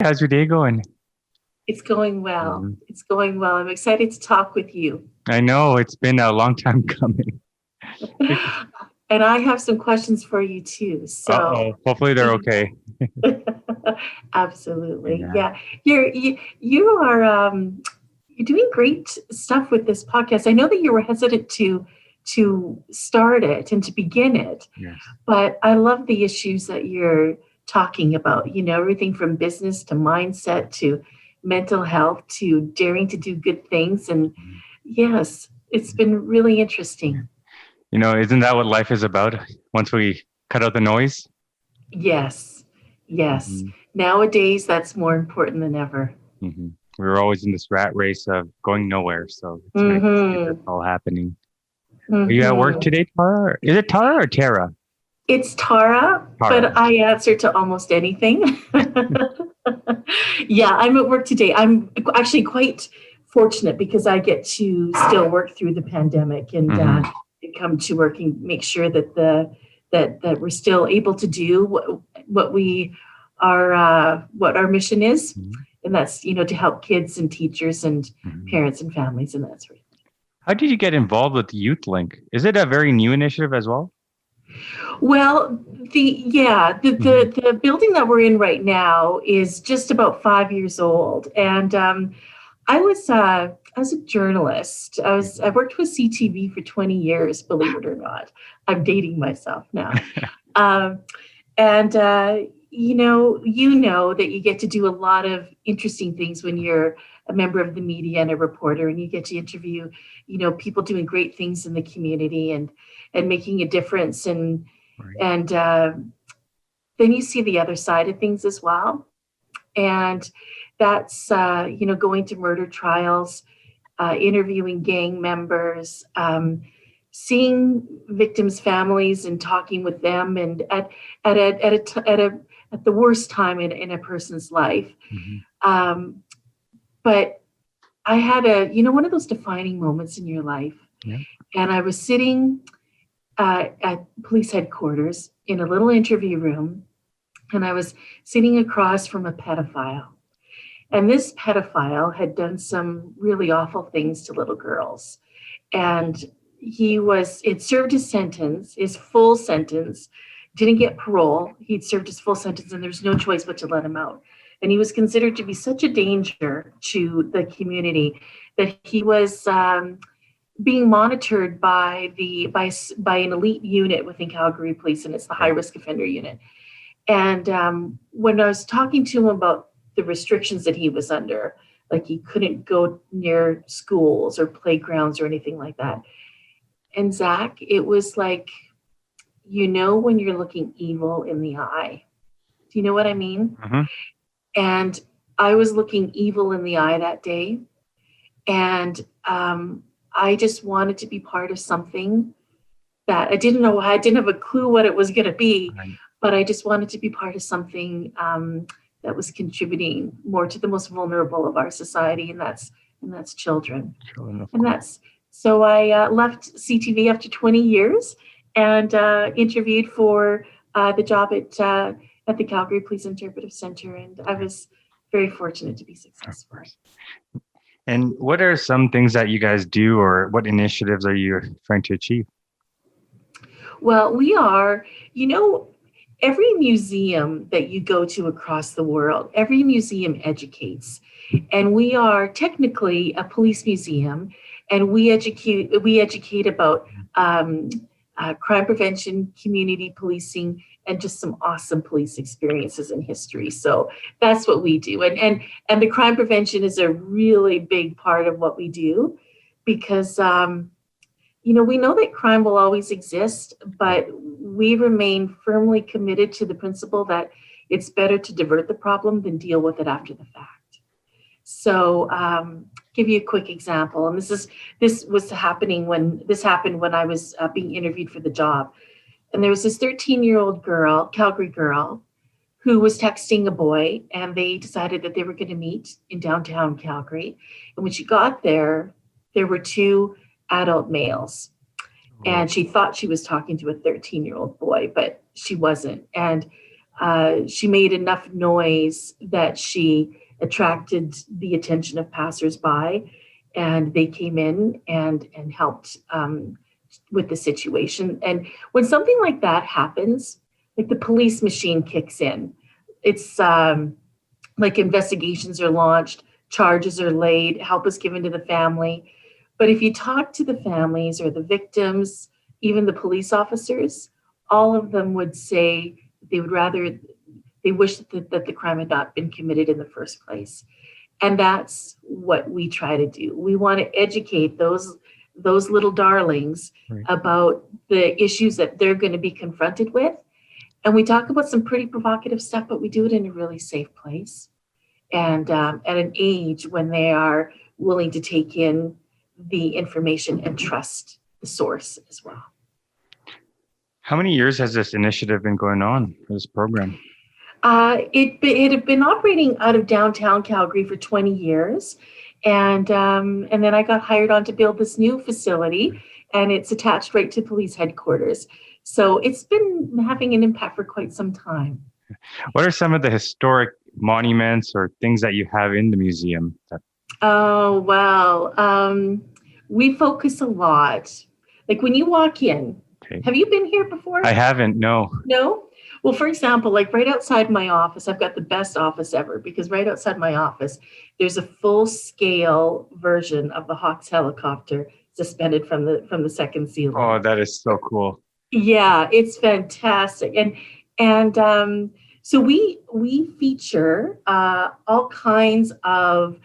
How's your day going? It's going well. Mhm. It's going well. I'm excited to talk with you. I know it's been a long time coming. And I have some questions for you too. Uh-oh. Hopefully they're okay. Absolutely. Yeah. Yeah. You are you're doing great stuff with this podcast. I know that you were hesitant to start it and to begin it, Yes. but I love the issues that you're talking about, everything from business to mindset to mental health to daring to do good things. And Mhm. yes, it's been really interesting. Isn't that what life is about? Once we cut out the noise? Yes, yes. hmm Nowadays, that's more important than ever. hmm We were always in this rat race of going nowhere, so it's nice to see this Mm-hmm. all happening. Are you at work Mm-hmm. today, Tara? Is it Tara or Tara? It's Tara, Tara. but I answer to almost anything. Yeah, I'm at work today. I'm actually quite fortunate because I get to still work through the pandemic and hmm come to work and make sure that that we're still able to do what we are what our mission is, and that's to help kids and teachers and hmm parents and families and that sort of thing. How did you get involved with Youth Link? Is it a very new initiative as well? Well, hmm the building that we're in right now is just about 5 years old, and I was a journalist. I worked with CTV for 20 years, believe it or not. I'm dating myself now. Um, and you know that you get to do a lot of interesting things when you're a member of the media and a reporter, and you get to interview, people doing great things in the community and making a difference, and Right. and then you see the other side of things as well, and that's going to murder trials, interviewing gang members, seeing victims' families and talking with them, and at the worst time in a person's life. hmm Um, but I had one of those defining moments in your life, Yeah. and I was sitting at police headquarters in a little interview room, and I was sitting across from a pedophile. And this pedophile had done some really awful things to little girls. And it served his sentence, his full sentence, didn't get parole. He'd served his full sentence, and there's no choice but to let him out. And he was considered to be such a danger to the community that he was being monitored by an elite unit within Calgary Police, and it's the high Right. risk offender unit. And when I was talking to him about the restrictions that he was under, like he couldn't go near schools or playgrounds or anything like that. And Zach, it was like, when you're looking evil in the eye. Do you know what I mean? hmm And I was looking evil in the eye that day. And I just wanted to be part of something that I didn't know. I didn't have a clue what it was going to be, Right. but I just wanted to be part of something that was contributing more to the most vulnerable of our society, and that's children. Children, of And course. that's so I left CTV after 20 years and interviewed for the job at the Calgary Police Interpretive Center, and I was very fortunate to be Of successful. course. And what are some things that you guys do, or what initiatives are you trying to achieve? Well, we are, you know, every museum that you go to across the world, every museum educates. And we are technically a police museum, and we educate about crime prevention, community policing, and just some awesome police experiences in history. So that's what we do. And the crime prevention is a really big part of what we do because we know that crime will always exist, Right. but we remain firmly committed to the principle that it's better to divert the problem than deal with it after the fact. So, give you a quick example, and this happened when I was being interviewed for the job, and there was this 13-year-old girl, Calgary girl, who was texting a boy, and they decided that they were going to meet in downtown Calgary. And when she got there, there were two adult males, Oh, and she thought she was talking to a 13-year-old boy, but she wasn't. And she made enough noise that she attracted the attention of passersby, and they came in and helped with the situation. And when something like that happens, like the police machine kicks in. It's like investigations are launched, charges are laid, help is given to the family. But if you talk to the families or the victims, even the police officers, all of them would say they would rather, they wish that the crime had not been committed in the first place. And that's what we try to do. We want to educate those little darlings Right. about the issues that they're going to be confronted with. And we talk about some pretty provocative stuff, but we do it in a really safe place and at an age when they are willing to take in the information and trust the source as well. How many years has this initiative been going on for this program? It had been operating out of downtown Calgary for 20 years. And then I got hired on to build this new facility, and it's attached right to police headquarters. So it's been having an impact for quite some time. What are some of the historic monuments or things that you have in the museum? Oh, well, we focus a lot. Like when you walk in, Okay. have you been here before? I haven't, no. No? Well, for example, like right outside my office, I've got the best office ever because right outside my office, there's a full-scale version of the Hawks helicopter suspended from the second ceiling. Oh, that is so cool. Yeah, it's fantastic. And so we feature all kinds of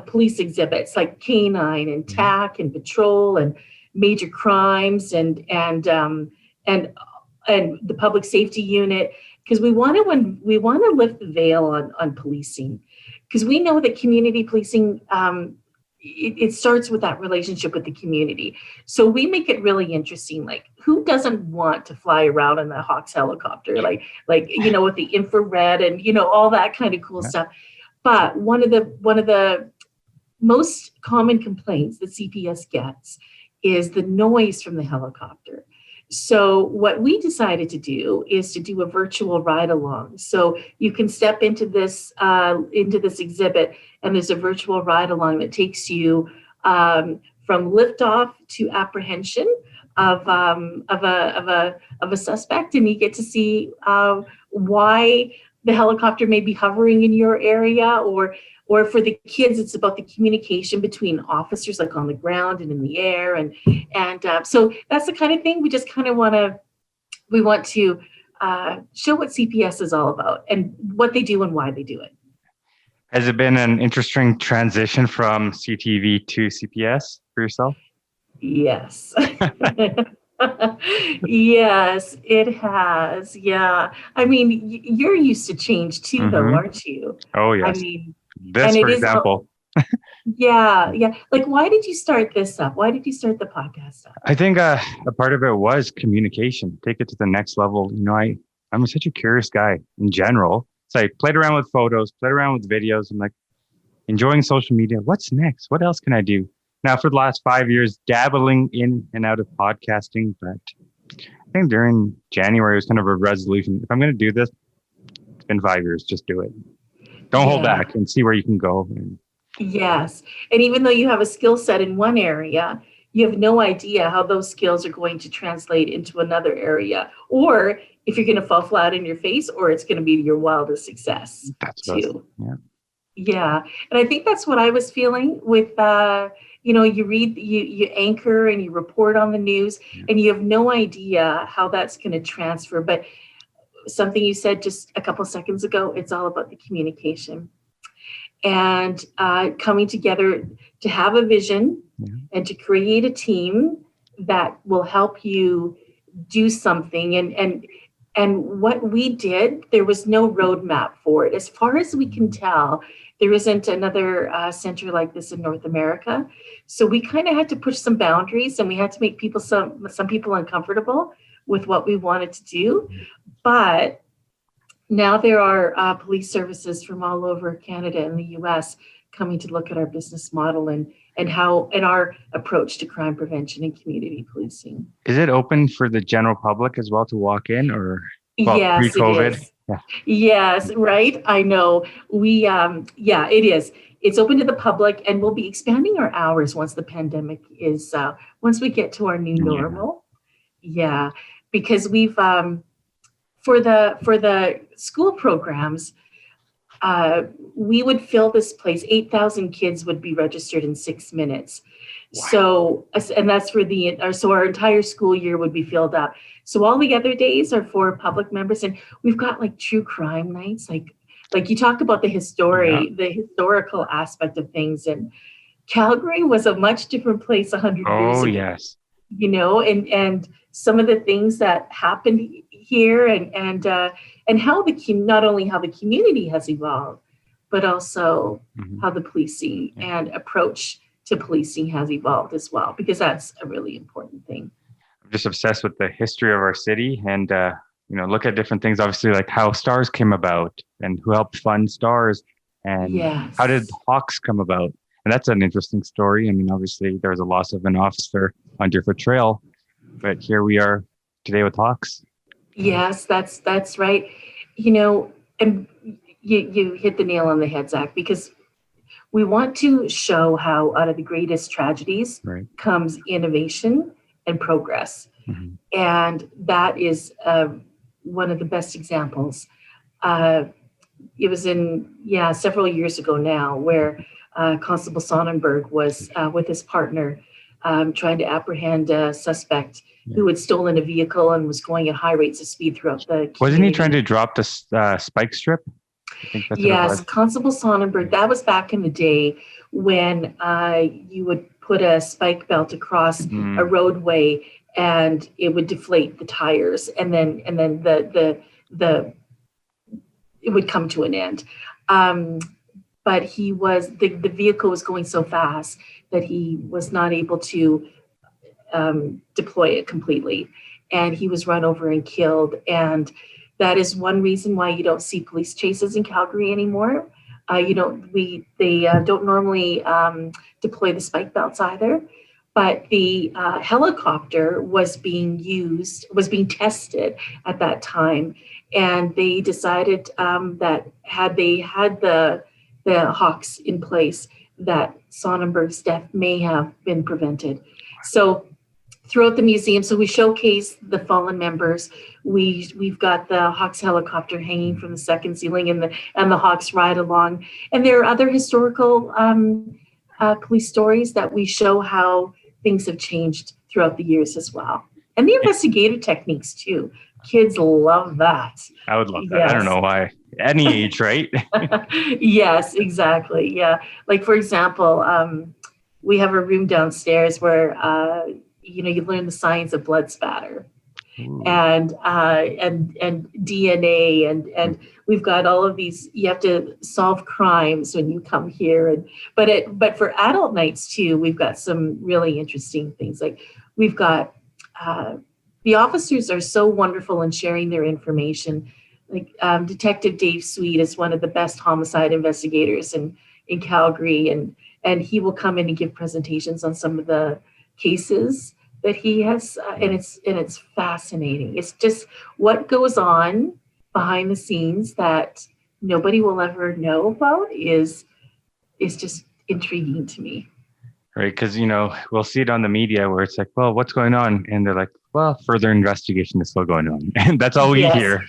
police exhibits like canine and TAC and patrol and major crimes and the public safety unit, because we want to lift the veil on policing, because we know that community policing it starts with that relationship with the community. So we make it really interesting. Like, who doesn't want to fly around in the Hawks helicopter, like with the infrared and all that kind of cool stuff. But one of the most common complaints that CPS gets is the noise from the helicopter. So what we decided to do is to do a virtual ride along. So you can step into this exhibit, and there's a virtual ride along that takes you from liftoff to apprehension of a suspect, and you get to see why the helicopter may be hovering in your area, or for the kids, it's about the communication between officers, like on the ground and in the air, and so that's the kind of thing we just kind of want to show what CPS is all about and what they do and why they do it. Has it been an interesting transition from CTV to CPS for yourself? Yes. Yes, it has. Yeah. I mean, you're used to change too, though, aren't you? Oh, yes. I mean, this, for example. Yeah. Like, why did you start this up? Why did you start the podcast up? I think a part of it was communication. Take it to the next level. I'm such a curious guy in general. So I played around with photos, played around with videos. I'm like enjoying social media. What's next? What else can I do? Now, for the last 5 years, dabbling in and out of podcasting. But I think during January, it was kind of a resolution. If I'm going to do this, it's been 5 years, just do it. Don't hold back and see where you can go. Yes. And even though you have a skill set in one area, you have no idea how those skills are going to translate into another area, or if you're going to fall flat in your face, or it's going to be your wildest success. That's too. Yeah. And I think that's what I was feeling with, you read, you anchor and you report on the news, and you have no idea how that's going to transfer. But something you said just a couple seconds ago, it's all about the communication and coming together to have a vision and to create a team that will help you do something. And what we did, there was no roadmap for it. As far as we can tell, there isn't another center like this in North America. So we kind of had to push some boundaries, and we had to make some people uncomfortable with what we wanted to do. But now there are police services from all over Canada and the US coming to look at our business model and our approach to crime prevention and community policing. Is it open for the general public as well to walk in, or? Well, Yes, it pre-COVID. is. Yeah. Yes, right. I know. Yeah, it is. It's open to the public, and we'll be expanding our hours once the pandemic is, once we get to our new Yeah. normal. Yeah, because for the school programs, uh, we would fill this place. 8,000 kids would be registered in 6 minutes. Wow. So, and that's for so our entire school year would be filled up. So all the other days are for public members, and we've got like true crime nights, like you talk about Yeah. the historical aspect of things. And Calgary was a much different place 100 years Oh, ago, yes. and some of the things that happened here, and how not only how the community has evolved, but also Mhm. how the policing Yeah. and approach to policing has evolved as well, because that's a really important thing. I'm just obsessed with the history of our city and, look at different things, obviously, like how stars came about and who helped fund stars and how did Yes. Hawks come about. And that's an interesting story. I mean, obviously, there was a loss of an officer on Deerfoot Trail, but here we are today with Hawks. Yes, that's right. And you hit the nail on the head, Zach, because we want to show how out of the greatest tragedies Right. comes innovation and progress. Mm-hmm. And that is one of the best examples. It was several years ago now, where Constable Sonnenberg was with his partner trying to apprehend a suspect who had stolen a vehicle and was going at high rates of speed throughout the community. Wasn't he trying to drop the spike strip? I think that's what it was. Constable Sonnenberg, that was back in the day when you would put a spike belt across a roadway and it would deflate the tires, and then the it would come to an end. But the vehicle was going so fast that he was not able to deploy it completely, and he was run over and killed. And that is one reason why you don't see police chases in Calgary anymore. They don't normally deploy the spike belts either. But the helicopter was being tested at that time, and they decided that had they had the Hawks in place, that Sonnenberg's death may have been prevented. So throughout the museum, so we showcase the fallen members. We've got the Hawks helicopter hanging from the second ceiling, and the Hawks ride along. And there are other historical police stories that we show how things have changed throughout the years as well. And the investigative techniques too. Kids love that. I would love that. Yes. I don't know why. Any age, right? Yes, exactly. Yeah. Like, for example, we have a room downstairs where you learn the science of blood spatter. Ooh. and DNA, and we've got all of these. You have to solve crimes when you come here, but for adult nights too, we've got some really interesting things. Like we've got the officers are so wonderful in sharing their information. Like Detective Dave Sweet is one of the best homicide investigators in Calgary, and he will come in and give presentations on some of the cases that he has, and it's fascinating. It's just what goes on behind the scenes that nobody will ever know about is just intriguing to me. Right, because we'll see it on the media where it's like, well, what's going on? And they're like, well, further investigation is still going on. And that's all we hear.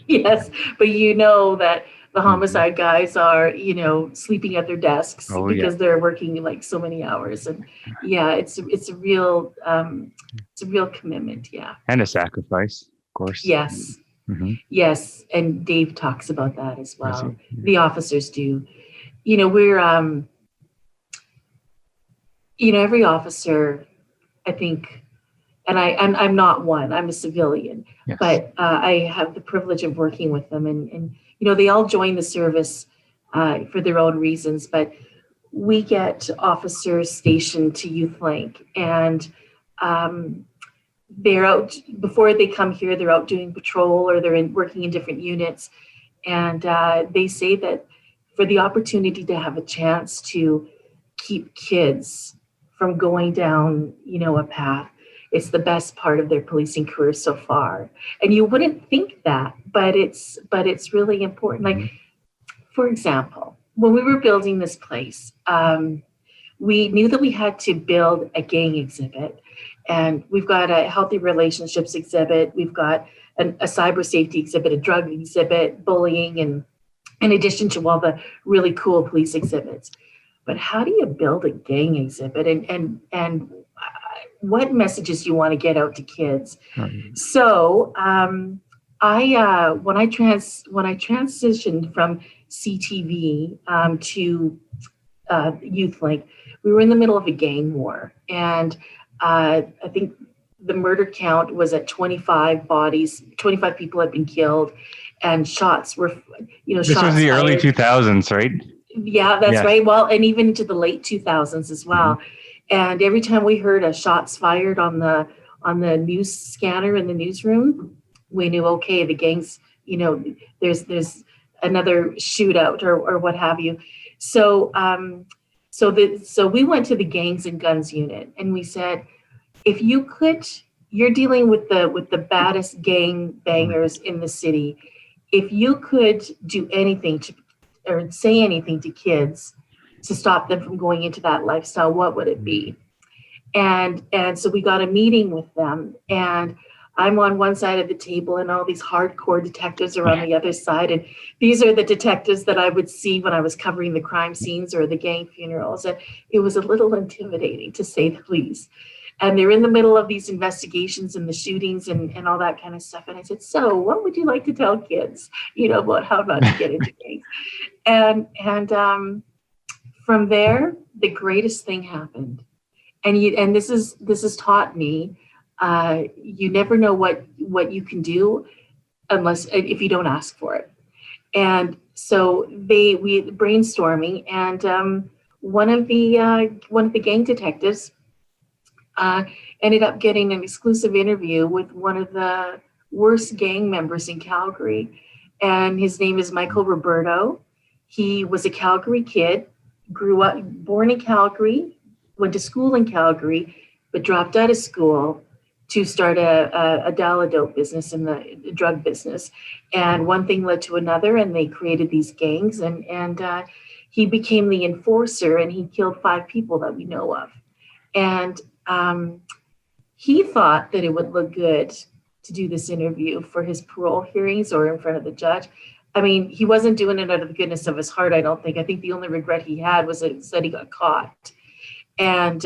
Yes, but that the homicide guys are, sleeping at their desks because they're working like so many hours, and it's a real commitment, and a sacrifice, of course. Yes, yes, and Dave talks about that as well. The officers do. We're every officer, I think, and I'm not one. I'm a civilian, yes. But I have the privilege of working with them, and they all join the service for their own reasons, but we get officers stationed to Youth Link, and they're out before they come here. They're out doing patrol, or they're working in different units, and they say that for the opportunity to have a chance to keep kids from going down, a path, it's the best part of their policing career so far. And you wouldn't think that, but it's really important. Like, for example, when we were building this place, we knew that we had to build a gang exhibit. And we've got a healthy relationships exhibit. We've got a cyber safety exhibit, a drug exhibit, bullying, and in addition to all the really cool police exhibits. But how do you build a gang exhibit, and what messages you want to get out to kids? Mm-hmm. So when I transitioned from CTV to Youth Link, we were in the middle of a gang war, and I think the murder count was at 25 bodies. 25 people had been killed, and shots were, This shots was the fired. early 2000s, right? Yeah, that's right. Well, and even into the late 2000s as well. Mm-hmm. And every time we heard a shots fired on the news scanner in the newsroom, we knew, okay, the gangs, there's another shootout or what have you. So we went to the Gangs and Guns unit, and we said, if you're dealing with the baddest gang bangers in the city. If you could do anything or say anything to kids to stop them from going into that lifestyle, what would it be? And so we got a meeting with them, and I'm on one side of the table and all these hardcore detectives are on the other side. And these are the detectives that I would see when I was covering the crime scenes or the gang funerals. And it was a little intimidating, to say the least. And they're in the middle of these investigations and the shootings and all that kind of stuff. And I said, so what would you like to tell kids, about how not to get into gangs? And from there, the greatest thing happened. And this has taught me, you never know what you can do if you don't ask for it. And so we brainstorming, and one of the gang detectives ended up getting an exclusive interview with one of the worst gang members in Calgary, and his name is Michael Roberto. He was a Calgary kid, born in Calgary, went to school in Calgary, but dropped out of school to start a dope business in the drug business. And one thing led to another, and they created these gangs, and he became the enforcer, and he killed 5 people that we know of. And he thought that it would look good to do this interview for his parole hearings or in front of the judge. I mean, he wasn't doing it out of the goodness of his heart, I don't think. I think the only regret he had was that he got caught. And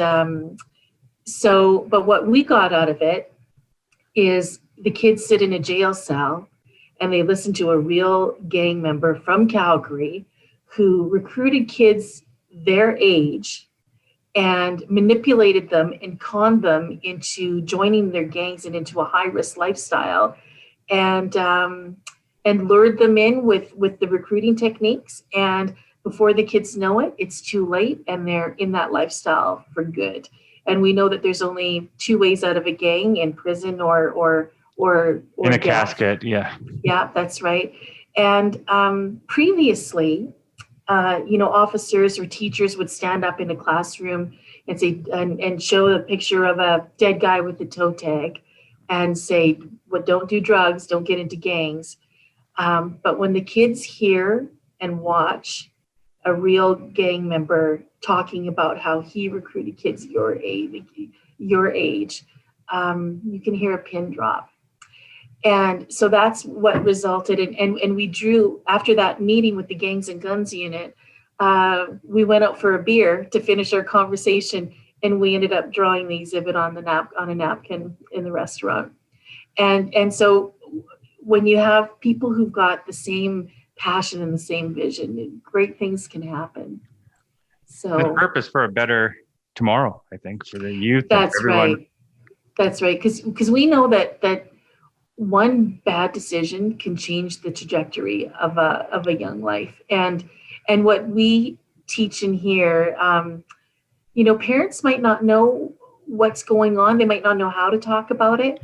but what we got out of it is the kids sit in a jail cell and they listen to a real gang member from Calgary who recruited kids their age and manipulated them and conned them into joining their gangs and into a high-risk lifestyle, and lured them in with the recruiting techniques. And before the kids know it, it's too late, and they're in that lifestyle for good. And we know that there's only 2 ways out of a gang: in prison or in a death. casket. Yeah, that's right. And previously, officers or teachers would stand up in a classroom and say, and show a picture of a dead guy with a toe tag and say, well, don't do drugs, don't get into gangs. But when the kids hear and watch a real gang member talking about how he recruited kids your age, you can hear a pin drop. And so that's what resulted in, and we drew, after that meeting with the Gangs and Guns unit, we went out for a beer to finish our conversation, and we ended up drawing the exhibit on a napkin in the restaurant. And so when you have people who've got the same passion and the same vision, great things can happen. So the purpose for a better tomorrow, I think, for the youth. That's right. That's right. Because we know that one bad decision can change the trajectory of a young life. And what we teach in here, parents might not know what's going on. They might not know how to talk about it.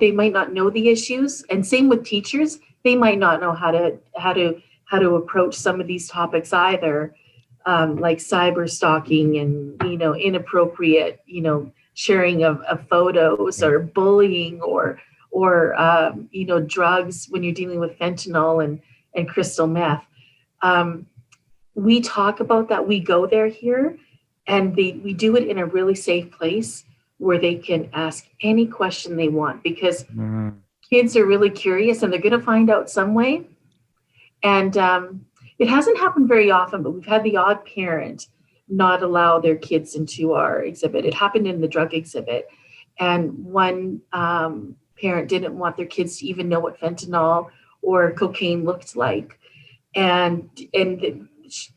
They might not know the issues. And same with teachers. They might not know how to approach some of these topics either, like cyber stalking and, inappropriate, sharing of photos or bullying or drugs when you're dealing with fentanyl and crystal meth. We talk about that. We go there here, and we do it in a really safe place where they can ask any question they want, because kids are really curious and they're going to find out some way. And it hasn't happened very often, but we've had the odd parent not allow their kids into our exhibit. It happened in the drug exhibit. And one parent didn't want their kids to even know what fentanyl or cocaine looked like. And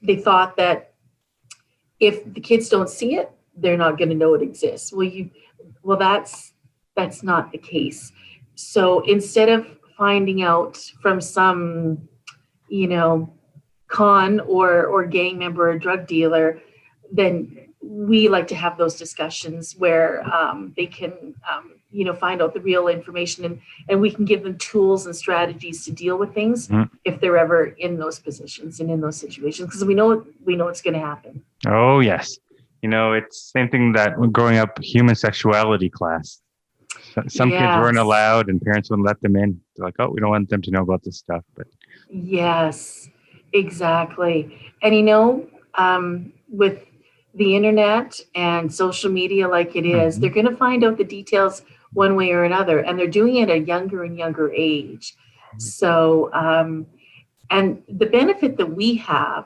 they thought that if the kids don't see it, they're not going to know it exists. Well, that's not the case. So instead of finding out from some, con or gang member or drug dealer, then we like to have those discussions where they can, find out the real information, and we can give them tools and strategies to deal with things if they're ever in those positions and in those situations, because we know it's going to happen. Oh, yes. It's same thing that growing up, human sexuality class. Some kids weren't allowed and parents wouldn't let them in. They're like, oh, we don't want them to know about this stuff. But yes, exactly. And with the internet and social media like it is, they're going to find out the details one way or another, and they're doing it at a younger and younger age. So, and the benefit that we have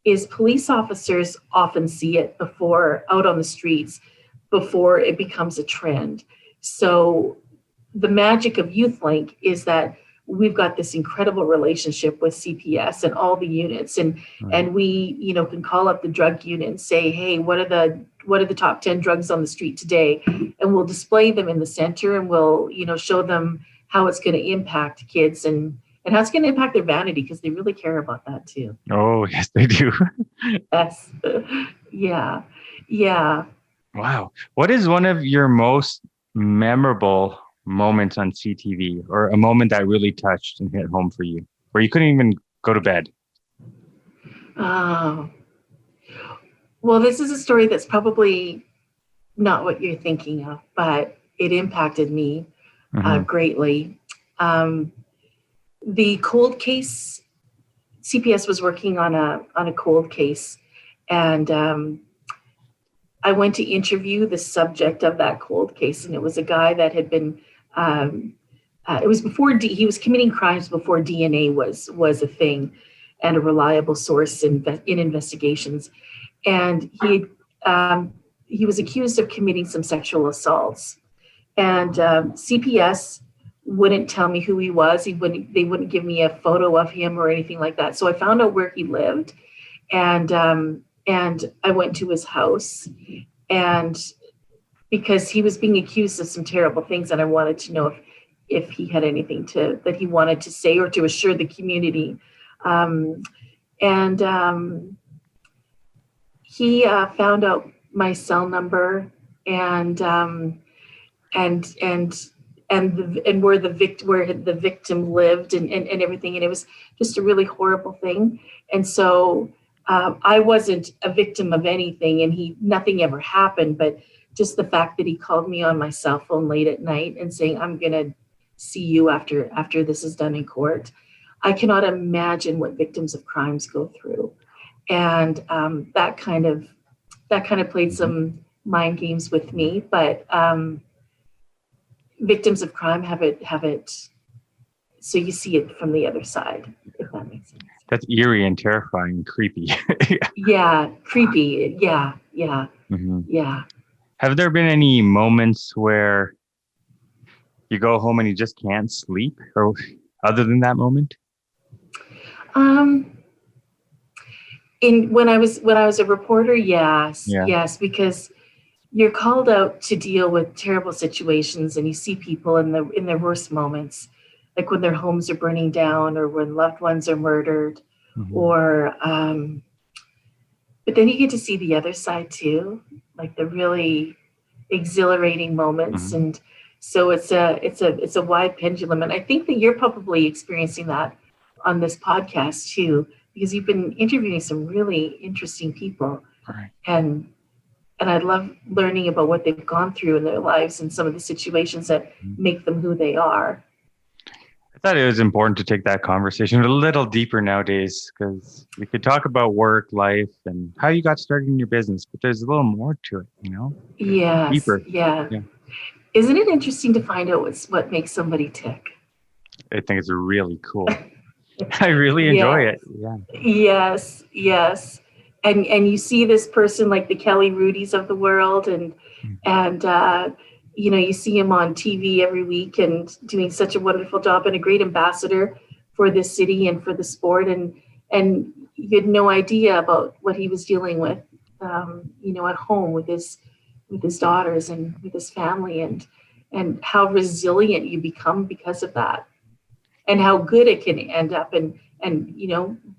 is police officers often see it before out on the streets, before it becomes a trend. So the magic of YouthLink is that we've got this incredible relationship with CPS and all the units, and we can call up the drug unit and say, hey, what are the top 10 drugs on the street today, and we'll display them in the center, and we'll show them how it's going to impact kids and how it's going to impact their vanity, because they really care about that too. Oh, yes, they do. Yes. Yeah. Wow. What is one of your most memorable moments on CTV, or a moment that really touched and hit home for you, where you couldn't even go to bed? Oh, well, this is a story that's probably not what you're thinking of, but it impacted me greatly. The cold case, CPS was working on a cold case, and I went to interview the subject of that cold case, and it was a guy that had been, it was before he was committing crimes before DNA was a thing and a reliable source in investigations. And he was accused of committing some sexual assaults, and CPS wouldn't tell me who he was. They wouldn't give me a photo of him or anything like that. So I found out where he lived, and I went to his house, and because he was being accused of some terrible things, and I wanted to know if he had anything that he wanted to say or to assure the community. He found out my cell number and where the victim lived and everything, and it was just a really horrible thing. And so I wasn't a victim of anything, and nothing ever happened, but just the fact that he called me on my cell phone late at night and saying, I'm gonna see you after this is done in court. I cannot imagine what victims of crimes go through. And that kind of played some mind games with me, but victims of crime have it so you see it from the other side, if that makes sense. That's eerie and terrifying and creepy. Yeah, creepy. Yeah. Yeah. Have there been any moments where you go home and you just can't sleep, or other than that moment? When I was a reporter, yes, because you're called out to deal with terrible situations, and you see people in their worst moments, like when their homes are burning down or when loved ones are murdered, or but then you get to see the other side too, like the really exhilarating moments, and so it's a wide pendulum, and I think that you're probably experiencing that on this podcast too, because you've been interviewing some really interesting people, right. And And I love learning about what they've gone through in their lives and some of the situations that make them who they are. I thought it was important to take that conversation a little deeper nowadays, because we could talk about work, life, and how you got started in your business, but there's a little more to it, Yes. Deeper. Yeah. Isn't it interesting to find out what makes somebody tick? I think it's really cool. I really enjoy it. Yeah. Yes. And you see this person like the Kelly Rudies of the world, and you see him on TV every week and doing such a wonderful job and a great ambassador for this city and for the sport. And you had no idea about what he was dealing with, at home with his daughters and with his family, and how resilient you become because of that, and how good it can end up, and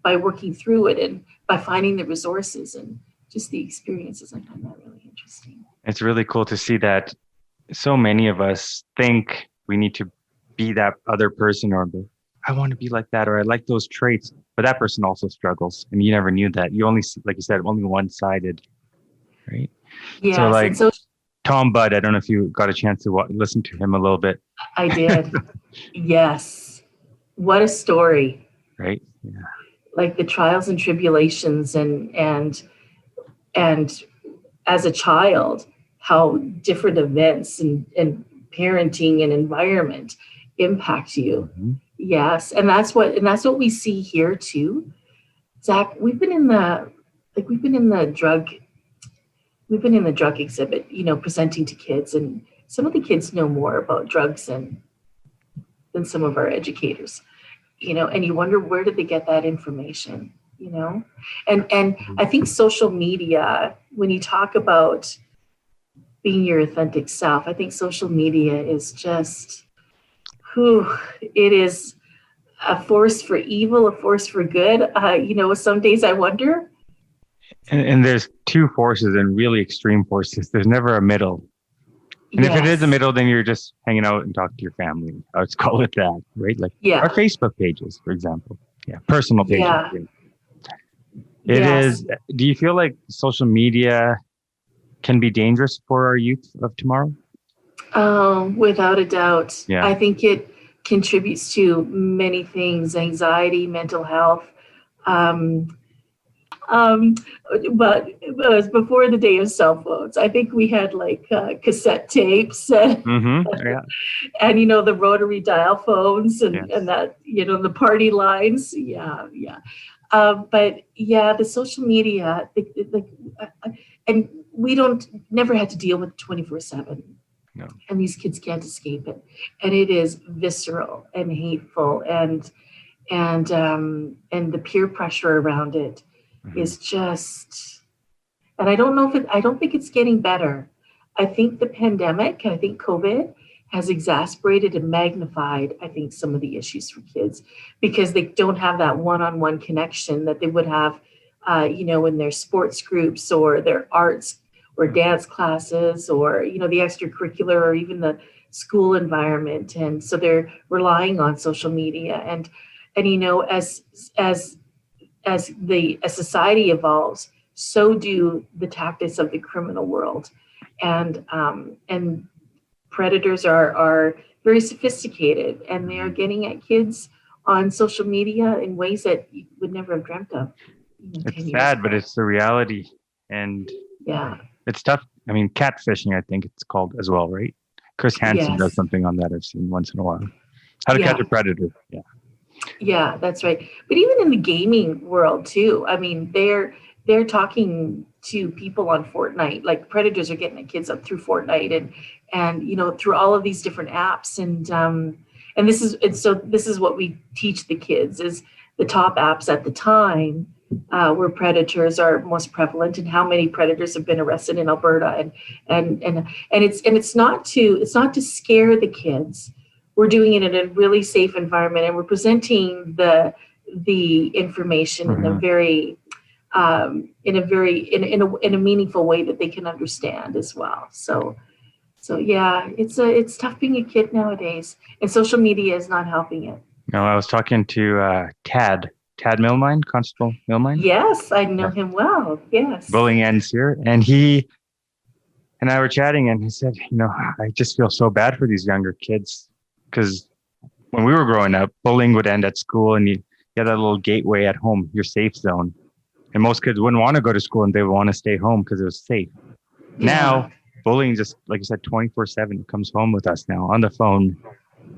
by working through it and by finding the resources and just the experiences. I find that really interesting. It's really cool to see that so many of us think we need to be that other person, or I want to be like that, or I like those traits, but that person also struggles, and you never knew that. You only see, like you said, only one-sided, right? Yes. So Tom Budd, I don't know if you got a chance to listen to him a little bit. I did. Yes. What a story. Right? Yeah. Like the trials and tribulations and as a child, how different events and parenting and environment impact you. Mm-hmm. Yes. And that's what we see here too. Zach, we've been in the drug exhibit, presenting to kids, and some of the kids know more about drugs than some of our educators, and you wonder, where did they get that information, and I think social media, when you talk about being your authentic self, I think social media is just, it is a force for evil, a force for good. Some days I wonder. And there's two forces, and really extreme forces. There's never a middle. And if it is a middle, then you're just hanging out and talk to your family. Let's call it that, right? Like our Facebook pages, for example. Yeah, personal pages. Yeah. It is. Do you feel like social media can be dangerous for our youth of tomorrow? Without a doubt. Yeah. I think it contributes to many things: anxiety, mental health. But it was before the day of cell phones. I think we had like cassette tapes and, and the rotary dial phones and that, the party lines. Yeah. But the social media, and we never had to deal with 24/7. No. And these kids can't escape it. And it is visceral and hateful, and the peer pressure around it is just, and I don't think it's getting better. I think the pandemic, I think COVID has exacerbated and magnified, I think, some of the issues for kids, because they don't have that one-on-one connection that they would have, in their sports groups or their arts or dance classes, or, the extracurricular, or even the school environment. And so they're relying on social media, and as society evolves, so do the tactics of the criminal world, and predators are very sophisticated, and they are getting at kids on social media in ways that you would never have dreamt of. It's sad, but it's the reality, and it's tough. I mean, catfishing, I think it's called as well, right? Chris Hansen does something on that. I've seen once in a while. How to catch a predator. Yeah. Yeah, that's right. But even in the gaming world too, I mean, they're talking to people on Fortnite. Like predators are getting the kids up through Fortnite and through all of these different apps, and this is what we teach the kids, is the top apps at the time where predators are most prevalent, and how many predators have been arrested in Alberta, and it's not to scare the kids. We're doing it in a really safe environment, and we're presenting the information in a very in a meaningful way that they can understand as well. So yeah, it's tough being a kid nowadays, and social media is not helping it. No, I was talking to Tad Milmine, Constable Milmine. Yes, I know him well. Yes. Bullying ends here, and he and I were chatting, and he said, I just feel so bad for these younger kids because when we were growing up, bullying would end at school, and you had that little gateway at home, your safe zone. And most kids wouldn't want to go to school, and they would want to stay home because it was safe. Yeah. Now, bullying just, like you said, 24/7, it comes home with us now on the phone,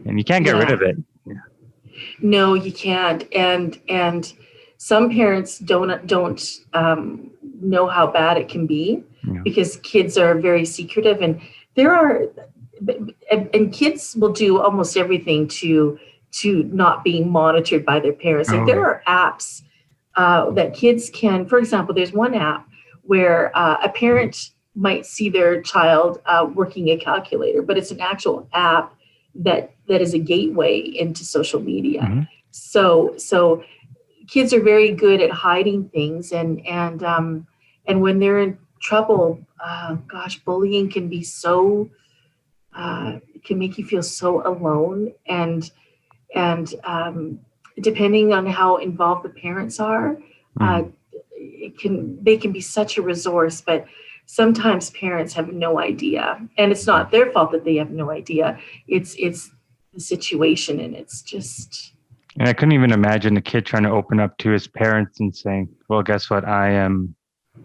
and you can't get rid of it. Yeah. No, you can't. And some parents don't know how bad it can be because kids are very secretive, and kids will do almost everything to not being monitored by their parents. Like there are apps that kids can, for example, there's one app where a parent might see their child working a calculator, but it's an actual app that is a gateway into social media. Mm-hmm. So kids are very good at hiding things, and when they're in trouble, bullying can be so it can make you feel so alone, and depending on how involved the parents are, they can be such a resource, but sometimes parents have no idea, and it's not their fault that they have no idea. It's the situation, and it's just. And I couldn't even imagine a kid trying to open up to his parents and saying, well, guess what? I am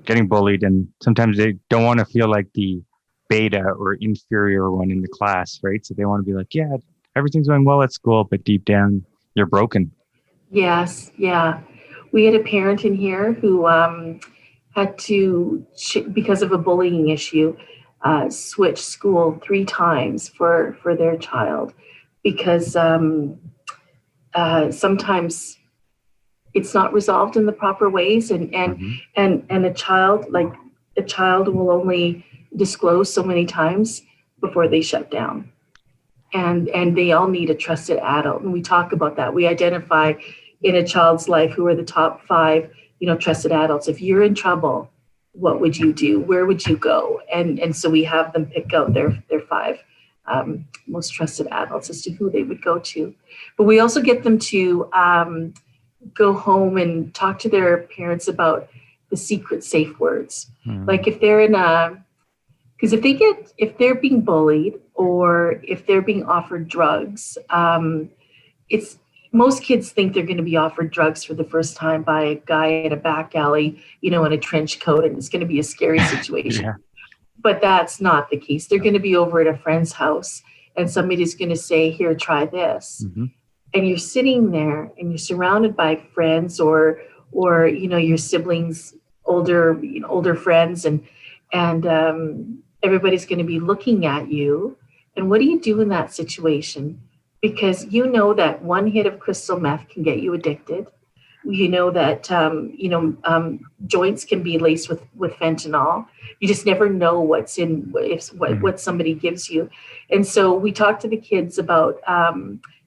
getting bullied. And sometimes they don't want to feel like the beta or inferior one in the class, right? So they want to be like, yeah, everything's going well at school, but deep down, you're broken. Yes. Yeah. We had a parent in here who had to, because of a bullying issue, switch school 3 times for their child because sometimes it's not resolved in the proper ways, and a child will only disclose so many times before they shut down, and they all need a trusted adult. And we talk about that. We identify in a child's life who are the top 5 trusted adults. If you're in trouble, what would you do? Where would you go? And so we have them pick out their 5 most trusted adults as to who they would go to. But we also get them to go home and talk to their parents about the secret safe words. Like if they're because if they're being bullied or if they're being offered drugs, it's most kids think they're going to be offered drugs for the first time by a guy in a back alley, in a trench coat, and it's going to be a scary situation. Yeah. But that's not the case. They're going to be over at a friend's house, and somebody's going to say, here, try this. Mm-hmm. And you're sitting there and you're surrounded by friends or your siblings, older friends, and everybody's going to be looking at you. And what do you do in that situation? Because that one hit of crystal meth can get you addicted. That joints can be laced with fentanyl. You just never know what's in what somebody gives you. And so we talk to the kids about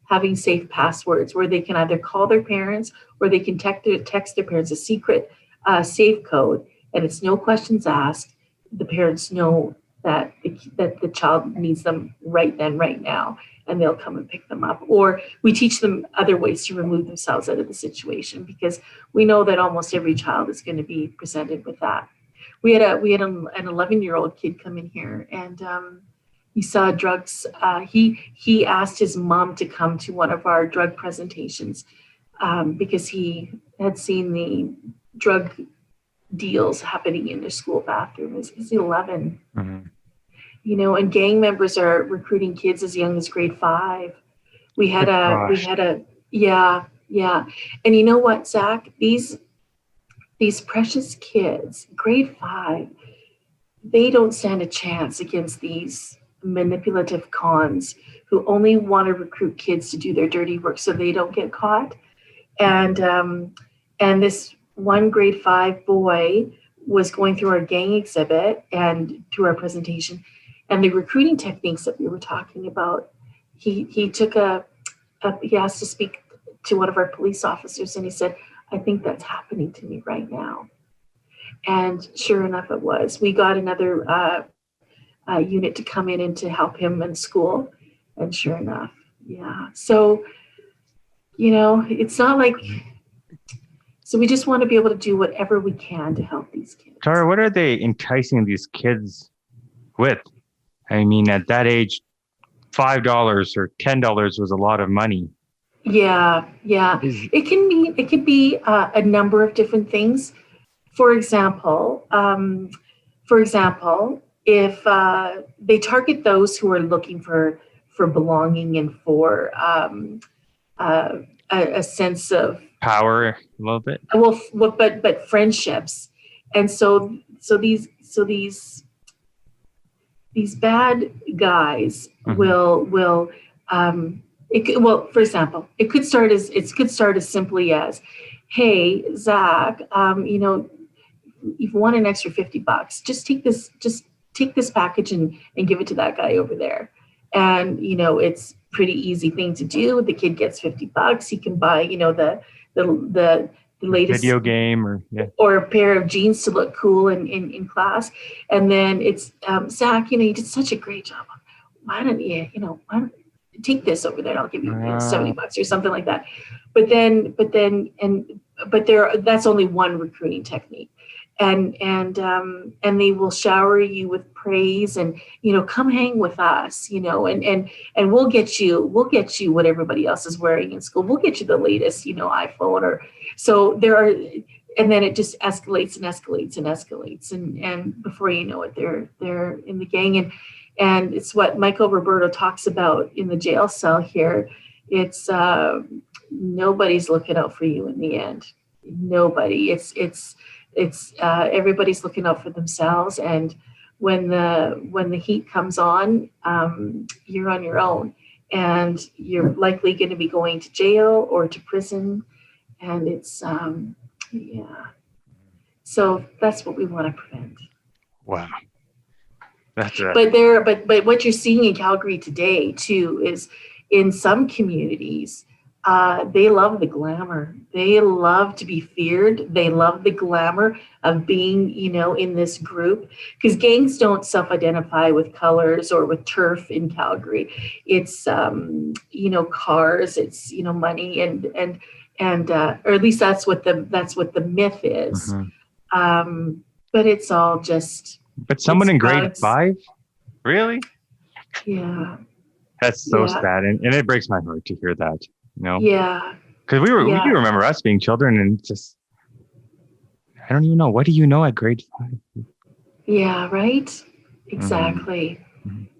having safe passwords where they can either call their parents or they can text their parents a secret safe code, and it's no questions asked. The parents know that the child needs them right then, right now, and they'll come and pick them up. Or we teach them other ways to remove themselves out of the situation, because we know that almost every child is going to be presented with that. We had an 11-year-old kid come in here, and he saw drugs. He asked his mom to come to one of our drug presentations because he had seen the drug deals happening in the school bathroom. He's 11. Mm-hmm. And gang members are recruiting kids as young as grade 5. Yeah. And you know what, Zach? These precious kids, grade 5, they don't stand a chance against these manipulative cons who only want to recruit kids to do their dirty work so they don't get caught. And this one grade 5 boy was going through our gang exhibit and through our presentation, and the recruiting techniques that we were talking about. He took he asked to speak to one of our police officers, and he said, I think that's happening to me right now. And sure enough, it was. We got another unit to come in and to help him in school. And sure enough, yeah. So, it's not like, so we just want to be able to do whatever we can to help these kids. Tara, what are they enticing these kids with. I mean, at that age, $5 or $10 was a lot of money. Yeah. It can be a number of different things. For example, if they target those who are looking for belonging and for a sense of Power a little bit. but friendships, and these bad guys will for example, it could start as simply as, hey, Zach, if you want an extra $50, just take this package and give it to that guy over there. And it's pretty easy thing to do. The kid gets $50. He can buy the latest video game or a pair of jeans to look cool in class. And then it's Zach, you did such a great job. Why don't you take this over there? I'll give you $70 or something like that. But that's only one recruiting technique. And they will shower you with praise and come hang with us, and we'll get you what everybody else is wearing in school. We'll get you the latest iPhone, or so there are, and then it just escalates and before you know it, they're in the gang. And it's what Michael Roberto talks about in the jail cell here. It's nobody's looking out for you in the end. Nobody. It's everybody's looking out for themselves, and when the heat comes on, you're on your own, and you're likely going to be going to jail or to prison, and it's so that's what we want to prevent. Wow, that's right. But what you're seeing in Calgary today too is, in some communities, they love the glamour. They love to be feared. They love the glamour of being, in this group, because gangs don't self-identify with colors or with turf in Calgary. It's, cars. It's, money, and or at least that's what the myth is. But it's all just. But someone in grade 5, really? Yeah. That's so sad, and it breaks my heart to hear that. Yeah. Because we do remember us being children, and just, I don't even know. What do you know at grade 5? Yeah, right? Exactly.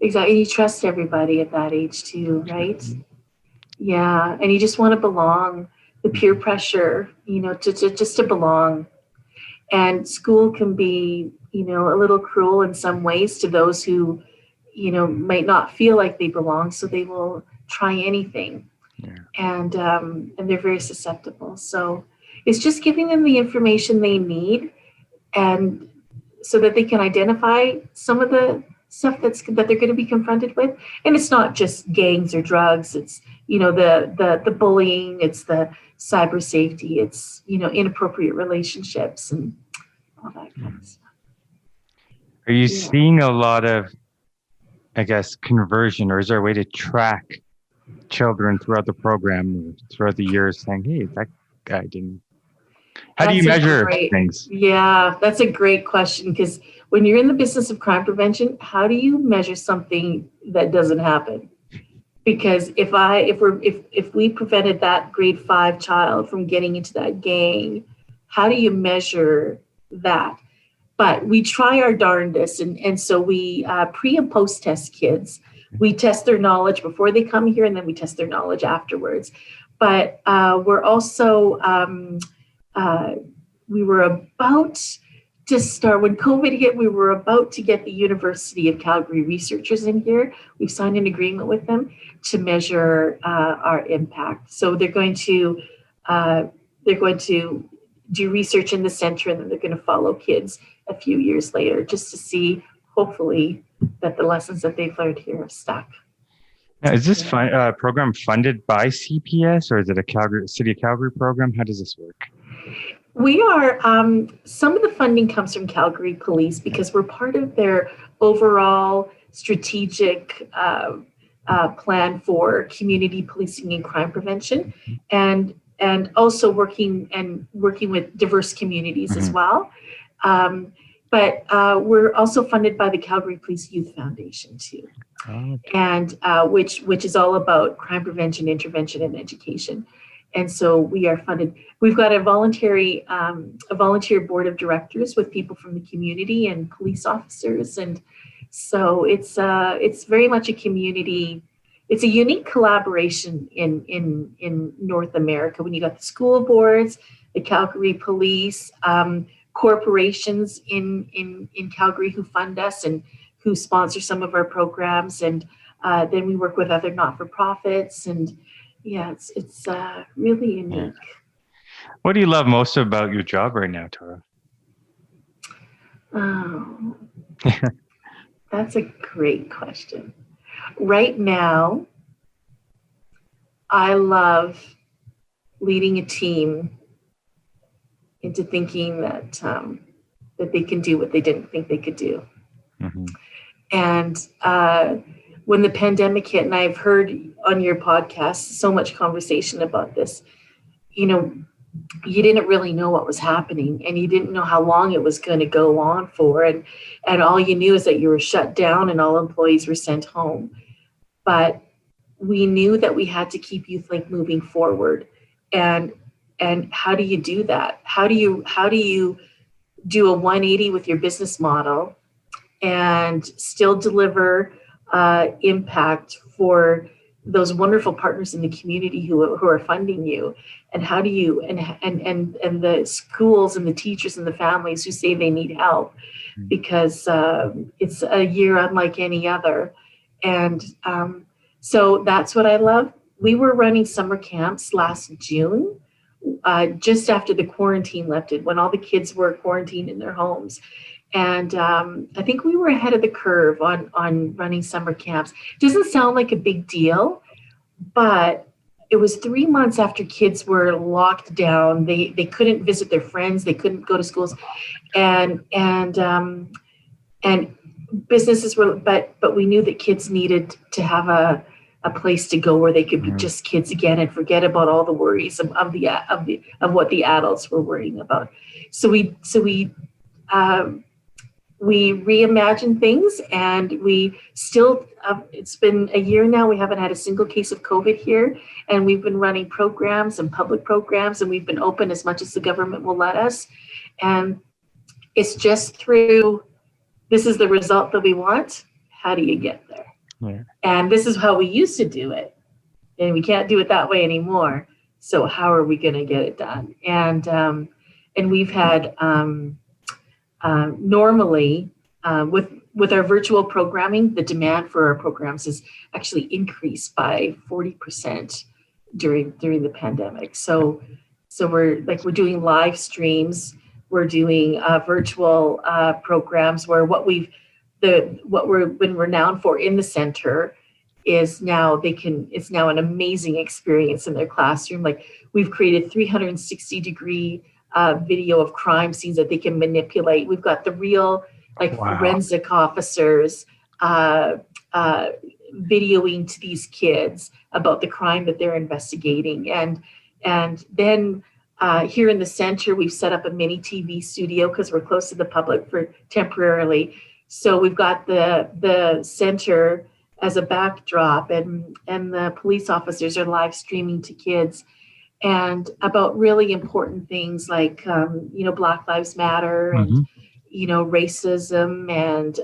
Exactly. You trust everybody at that age too, right? Yeah. And you just want to belong. The peer pressure, just to belong. And school can be, a little cruel in some ways to those who, might not feel like they belong, so they will try anything. Yeah. And they're very susceptible. So it's just giving them the information they need, and so that they can identify some of the stuff that they're going to be confronted with. And it's not just gangs or drugs. It's the bullying. It's the cyber safety. It's inappropriate relationships and all that kind of stuff. Are you seeing a lot of, I guess, conversion, or is there a way to track children throughout the program, throughout the years, saying, hey, that guy didn't? How do you measure things? Yeah, that's a great question, because when you're in the business of crime prevention, how do you measure something that doesn't happen? Because if we prevented that grade 5 child from getting into that gang, how do you measure that? But we try our darndest, and so we pre and post test kids. We test their knowledge before they come here, and then we test their knowledge afterwards. But we're also, we were about to start, when COVID hit, we were about to get the University of Calgary researchers in here. We've signed an agreement with them to measure our impact. So they're going to do research in the center, and then they're going to follow kids a few years later, just to see, hopefully, that the lessons that they've learned here have stuck. Now, is this program funded by CPS, or is it a City of Calgary program? How does this work? We are, some of the funding comes from Calgary Police, because we're part of their overall strategic plan for community policing and crime prevention, and also working with diverse communities as well. But we're also funded by the Calgary Police Youth Foundation too, and which is all about crime prevention, intervention, and education. And so we are funded. We've got a volunteer board of directors with people from the community and police officers, and so it's very much a community. It's a unique collaboration in North America when you got the school boards, the Calgary Police, corporations in Calgary who fund us and who sponsor some of our programs, and then we work with other not-for-profits, and yeah, it's really unique. Yeah. What do you love most about your job right now, Tara? Oh, that's a great question. Right now, I love leading a team into thinking that that they can do what they didn't think they could do. Mm-hmm. And when the pandemic hit, and I've heard on your podcast so much conversation about this, you didn't really know what was happening, and you didn't know how long it was going to go on for, and all you knew is that you were shut down and all employees were sent home. But we knew that we had to keep YouthLink moving forward, and how do you do that? How do you do a 180 with your business model and still deliver impact for those wonderful partners in the community who are funding you? And how do you and the schools and the teachers and the families who say they need help, because it's a year unlike any other. And so that's what I love. We were running summer camps last June, just after the quarantine lifted, when all the kids were quarantined in their homes. And I think we were ahead of the curve on running summer camps. It doesn't sound like a big deal, but it was 3 months after kids were locked down. They couldn't visit their friends. They couldn't go to schools, and businesses were. But we knew that kids needed to have a place to go where they could be just kids again and forget about all the worries of what the adults were worrying about. So we reimagined things, and we still, it's been a year now, we haven't had a single case of COVID here, and we've been running programs and public programs, and we've been open as much as the government will let us. And it's just through, this is the result that we want, how do you get there? Yeah. And this is how we used to do it, and we can't do it that way anymore. So how are we going to get it done? And we've had, normally, with our virtual programming, the demand for our programs has actually increased by 40% during the pandemic. So we're doing live streams, we're doing virtual programs where what we're been renowned for in the center is now it's now an amazing experience in their classroom. Like, we've created 360-degree video of crime scenes that they can manipulate. We've got the real forensic officers videoing to these kids about the crime that they're investigating. And then here in the center, we've set up a mini TV studio because we're close to the public for temporarily. So we've got the center as a backdrop, and the police officers are live streaming to kids and about really important things like, Black Lives Matter and, racism and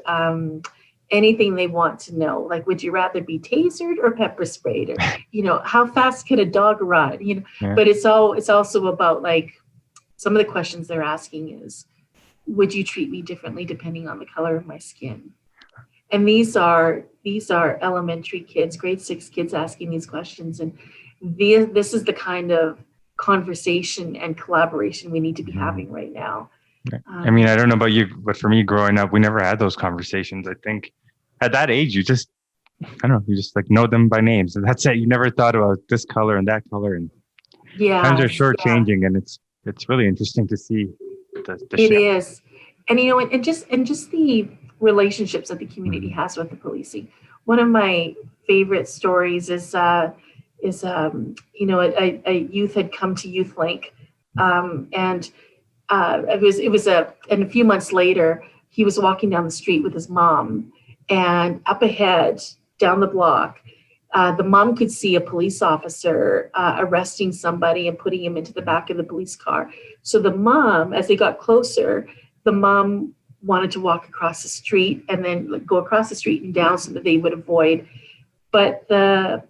anything they want to know. Like, would you rather be tasered or pepper sprayed? Or, how fast can a dog run? Yeah. But it's also about, like, some of the questions they're asking is, would you treat me differently depending on the color of my skin? And these are elementary kids, grade 6 kids asking these questions. And this is the kind of conversation and collaboration we need to be having right now. I mean, I don't know about you, but for me growing up, we never had those conversations. I think at that age, you just know them by names, and that's it. You never thought about this color and that color, and times are shortchanging, and it's really interesting to see the shift. It is, and just the relationships that the community has with the policing. One of my favorite stories is a youth had come to YouthLink, and a few months later, he was walking down the street with his mom, and up ahead, down the block, the mom could see a police officer arresting somebody and putting him into the back of the police car. So the mom, as they got closer, the mom wanted to walk across the street and then go across the street and down so that they would avoid. But the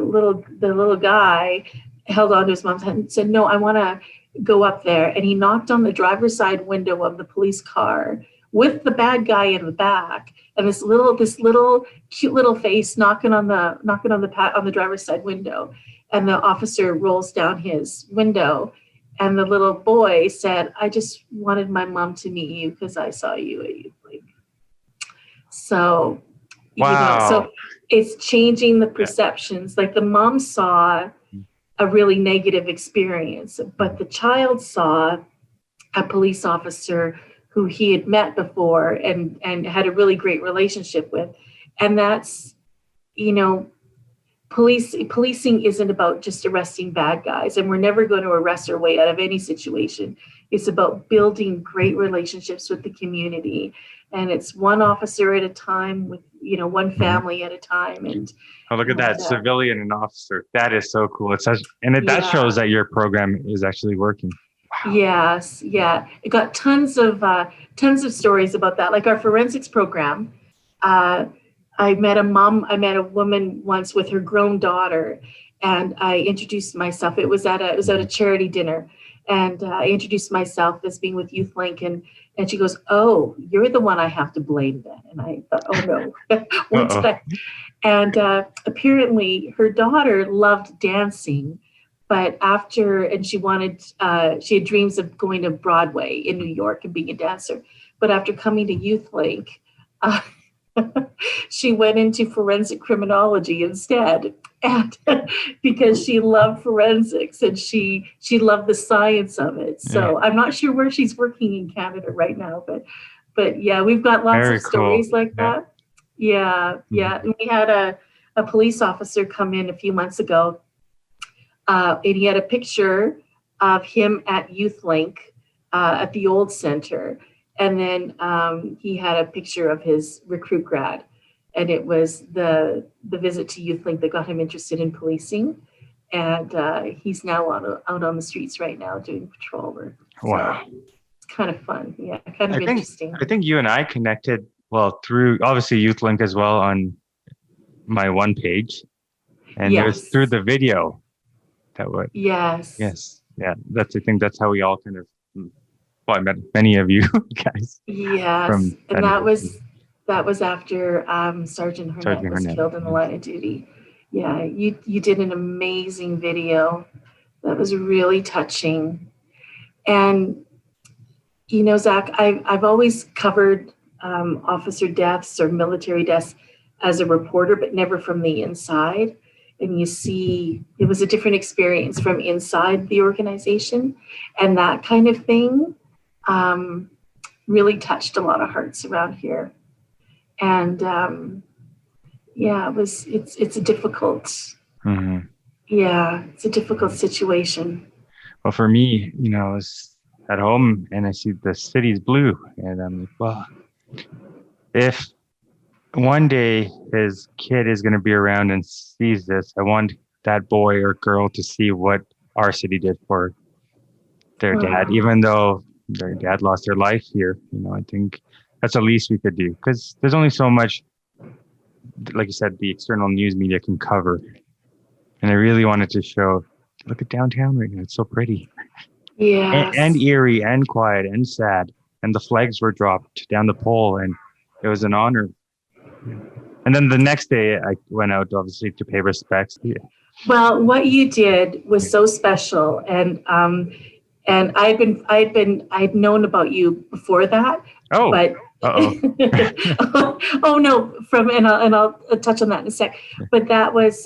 little guy held on to his mom's hand and said, "No, I want to go up there." And he knocked on the driver's side window of the police car with the bad guy in the back, and this little cute little face knocking on the driver's side window. And the officer rolls down his window, and the little boy said, "I just wanted my mom to meet you because I saw you at Youth League." So, Wow. so it's changing the perceptions. Like the mom saw a really negative experience, but the child saw a police officer who he had met before and had a really great relationship with. And that's, policing isn't about just arresting bad guys, and we're never going to arrest our way out of any situation. It's about building great relationships with the community, and it's one officer at a time with one family at a time. And look at that, civilian and officer. That is so cool. That shows that your program is actually working. Wow. Yes, yeah, it got tons of stories about that. Like our forensics program. I met a woman once with her grown daughter, and I introduced myself. It was at a charity dinner, and I introduced myself as being with YouthLink, and she goes, "Oh, you're the one I have to blame then." And I thought, "Oh no, what did I?" And apparently, her daughter loved dancing, but she had dreams of going to Broadway in New York and being a dancer. But after coming to YouthLink, she went into forensic criminology instead, and because she loved forensics and she loved the science of it. So I'm not sure where she's working in Canada right now, but yeah, we've got lots of stories like that. Yeah. And we had a police officer come in a few months ago, and he had a picture of him at YouthLink at the old center. And then he had a picture of his recruit grad, and it was the visit to YouthLink that got him interested in policing. And he's now out on the streets right now doing patrol work. Wow. So it's kind of fun. Yeah, kind of interesting. I think you and I connected, through obviously YouthLink as well on my one page. And it was through the video that would. Yes. Yeah. I think that's how we all kind of. Well, I met many of you guys. Yes, and that was after Sergeant Harnett was killed in the line of duty. Yeah, you did an amazing video. That was really touching. And Zach, I've always covered officer deaths or military deaths as a reporter, but never from the inside. And you see, it was a different experience from inside the organization, and that kind of thing. Really touched a lot of hearts around here. And it's a difficult, it's a difficult situation. Well, for me, I was at home and I see the city's blue, and I'm like, well, if one day his kid is going to be around and sees this, I want that boy or girl to see what our city did for their dad, even though their dad lost their life here. I think that's the least we could do, because there's only so much, like you said, the external news media can cover. And I really wanted to show, look at downtown right now. It's so pretty. Yeah. And eerie and quiet and sad. And the flags were dropped down the pole, and it was an honor. And then the next day I went out, obviously, to pay respects. Yeah. Well, what you did was so special. And I'd known about you before that. Oh, but oh no, I'll touch on that in a sec. But that was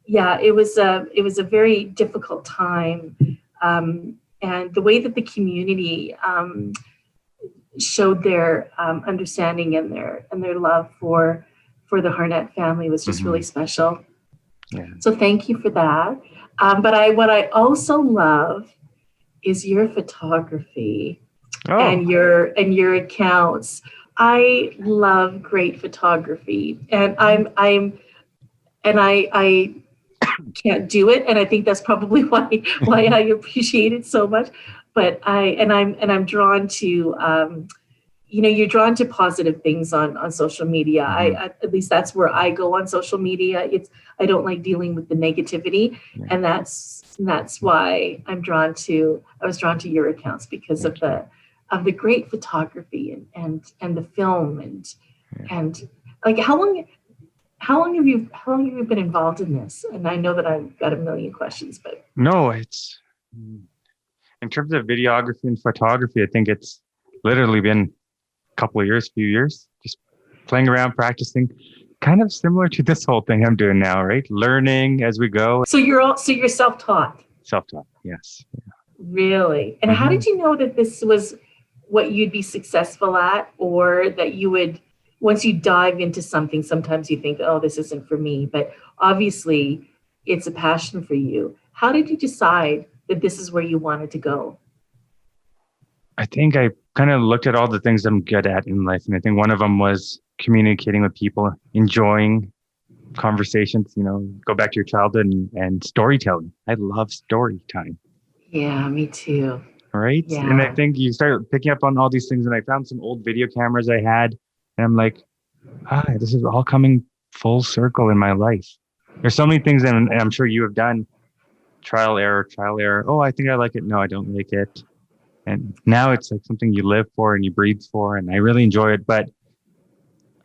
it was a very difficult time, and the way that the community showed their understanding and their love for the Harnett family was just really special. Yeah. So thank you for that. But what I also love is your photography. Oh, and your accounts. I love great photography, and I can't do it, and I think that's probably why I appreciate it so much. But I'm drawn to you're drawn to positive things on social media. At least that's where I go on social media. I don't like dealing with the negativity, and that's why I was drawn to your accounts because of the great photography and the film and like how long have you been involved in this? And I know that I've got a million questions, but no, it's in terms of videography and photography, I think it's literally been a couple of years, few years, just playing around, practicing, kind of similar to this whole thing I'm doing now, right? Learning as we go. So you're self-taught. Self-taught, yes. Yeah. Really? And how did you know that this was what you'd be successful at, or that you would, once you dive into something, sometimes you think, oh, this isn't for me, but obviously it's a passion for you. How did you decide that this is where you wanted to go? I think I kind of looked at all the things I'm good at in life. And I think one of them was communicating with people, enjoying conversations, go back to your childhood and storytelling. I love story time. Yeah, me too. Right. Yeah. And I think you start picking up on all these things. And I found some old video cameras I had. And I'm like, this is all coming full circle in my life. There's so many things, and I'm sure you have done trial, error. Oh, I think I like it. No, I don't like it. And now it's like something you live for and you breathe for. And I really enjoy it. But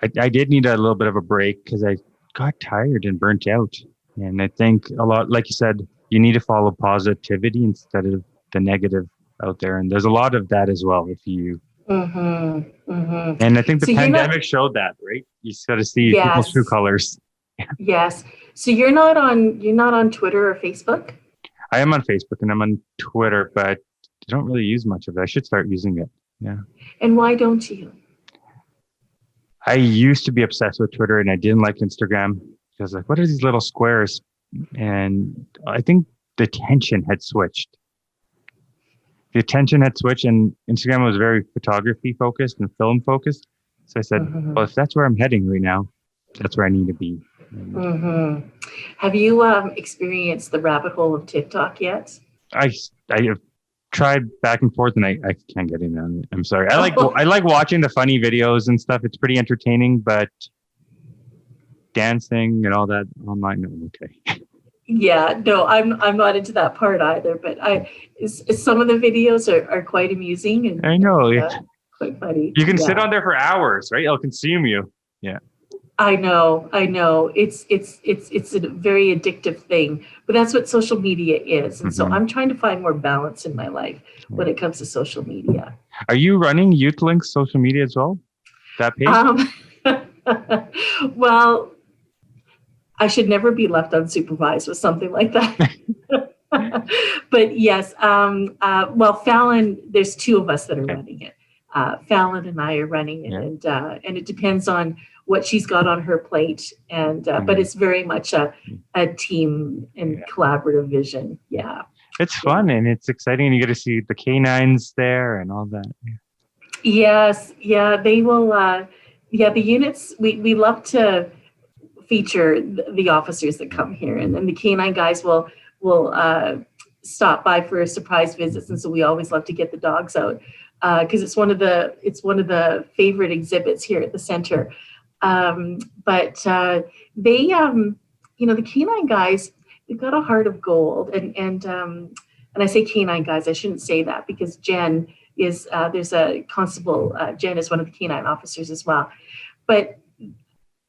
I did need a little bit of a break because I got tired and burnt out. And I think a lot, like you said, you need to follow positivity instead of the negative out there. And there's a lot of that as well. If you, and I think the pandemic showed that, right? You just got to see people's true colors. Yes. So you're not on Twitter or Facebook? I am on Facebook and I'm on Twitter, but I don't really use much of it. I should start using it. Yeah. And why don't you? I used to be obsessed with Twitter and I didn't like Instagram. I was like, what are these little squares? And I think the attention had switched. And Instagram was very photography focused and film focused. So I said, well, if that's where I'm heading right now, that's where I need to be. Have you experienced the rabbit hole of TikTok yet? I have tried back and forth and I can't get in on it. I'm sorry. I like watching the funny videos and stuff. It's pretty entertaining, but dancing and all that online, no, okay. Yeah, no, I'm not into that part either, but some of the videos are quite amusing and I know quite funny. You can sit on there for hours, right? It'll consume you. Yeah. I know. It's a very addictive thing, but that's what social media is. And so I'm trying to find more balance in my life when it comes to social media. Are you running Youth Link's social media as well? That page? Well, I should never be left unsupervised with something like that. But yes, well, Fallon, there's two of us that are running it. Fallon and I are running it, and it depends on what she's got on her plate. And but it's very much a team and collaborative vision. Yeah, it's fun and it's exciting, and you get to see the canines there and all that. Yes, yeah, they will. The units we love to feature the officers that come here, and then the canine guys will stop by for surprise visits, and so we always love to get the dogs out because it's one of the favorite exhibits here at the center. But they the canine guys, they've got a heart of gold, and I say canine guys, I shouldn't say that because Jen is there's a constable. Jen is one of the canine officers as well, but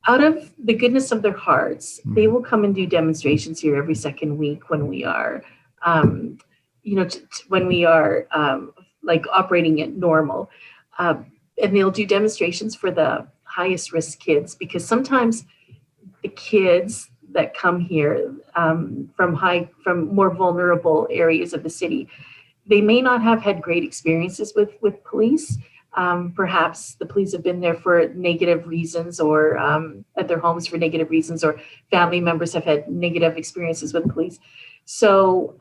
out of the goodness of their hearts, they will come and do demonstrations here every second week when we are, like operating at normal. And they'll do demonstrations for the highest risk kids, because sometimes the kids that come here from more vulnerable areas of the city, they may not have had great experiences with police. Perhaps the police have been there for negative reasons, or at their homes for negative reasons, or family members have had negative experiences with police. So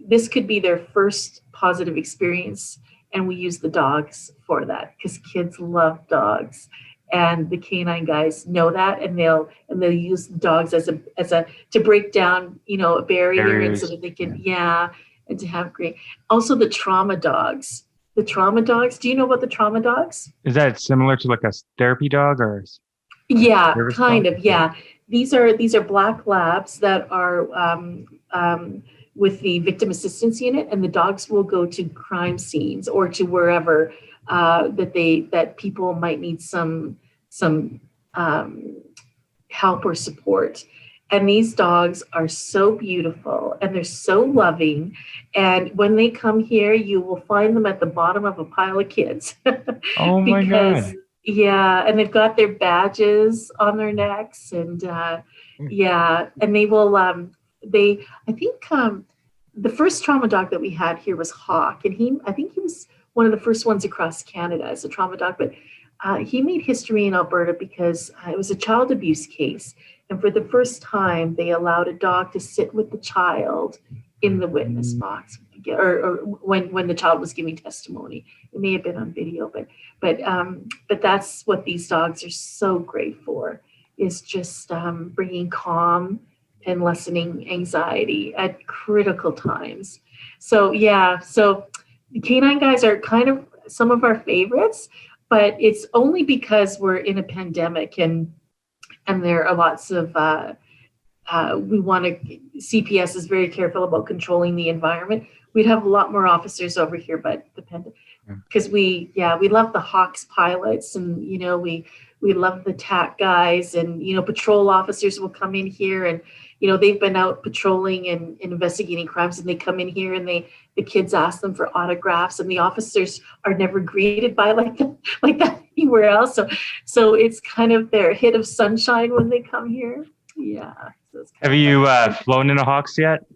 this could be their first positive experience and we use the dogs for that because kids love dogs. And the canine guys know that, and they'll use dogs as a to break down, a barrier, and so that they can and to have great. Also, the trauma dogs. The trauma dogs. Do you know about the trauma dogs? Is that similar to like a therapy dog or? Yeah, kind of. Yeah, these are black labs that are with the victim assistance unit, and the dogs will go to crime scenes or to wherever that people might need some help or support. And these dogs are so beautiful and they're so loving. And when they come here, you will find them at the bottom of a pile of kids. Oh my God. Yeah, and they've got their badges on their necks, and and they will. I think the first trauma dog that we had here was Hawk, and I think he was one of the first ones across Canada as a trauma dog, but he made history in Alberta because it was a child abuse case, and for the first time, they allowed a dog to sit with the child in the witness box, or when the child was giving testimony. It may have been on video, but that's what these dogs are so great for, is just bringing calm and lessening anxiety at critical times. So the canine guys are kind of some of our favorites, but it's only because we're in a pandemic and there are lots of CPS is very careful about controlling the environment. We'd have a lot more officers over here, but because we love the Hawks pilots, and we love the TAC guys, and patrol officers will come in here, and they've been out patrolling and investigating crimes, and they come in here and the kids ask them for autographs, and the officers are never greeted by like that anywhere else. So it's kind of their hit of sunshine when they come here. Yeah. So have you flown in a Hawks yet?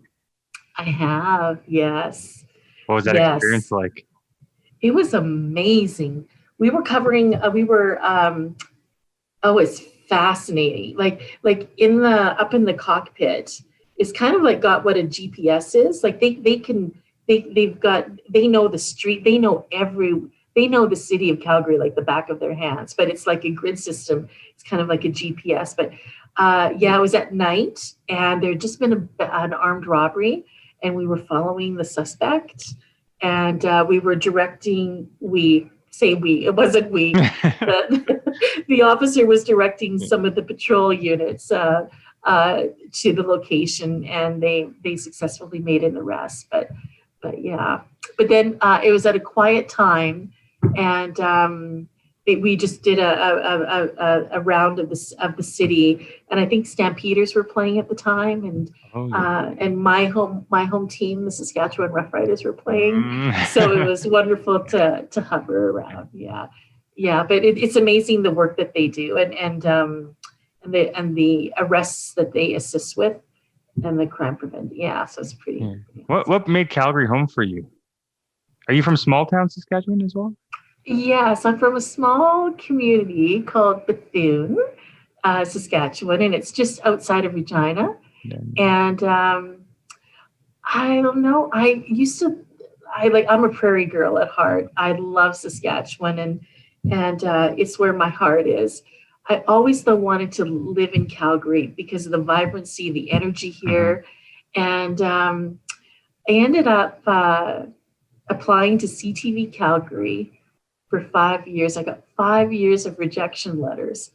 I have, yes. What was that experience like? It was amazing. We were covering, it's fascinating. Like up in the cockpit, it's kind of like got what a GPS is. Like they know the street, they know the city of Calgary like the back of their hands, but it's like a grid system. It's kind of like a GPS, but it was at night, and there had just been an armed robbery, and we were following the suspect, and we were directing. It wasn't we. The officer was directing some of the patrol units to the location, and they successfully made an arrest. But then it was at a quiet time, and we just did a round of the city, and I think Stampeders were playing at the time, and my home team, the Saskatchewan Roughriders, were playing. So it was wonderful to hover around. But it's amazing the work that they do, and the arrests that they assist with, and the crime prevention. Yeah, so it's pretty. What made Calgary home for you? Are you from small town Saskatchewan as well? Yes, I'm from a small community called Bethune, Saskatchewan, and it's just outside of Regina. Yeah. And I don't know. I'm a prairie girl at heart. I love Saskatchewan, and it's where my heart is. I always though wanted to live in Calgary because of the vibrancy, the energy here, and I ended up applying to CTV Calgary for 5 years. I got 5 years of rejection letters,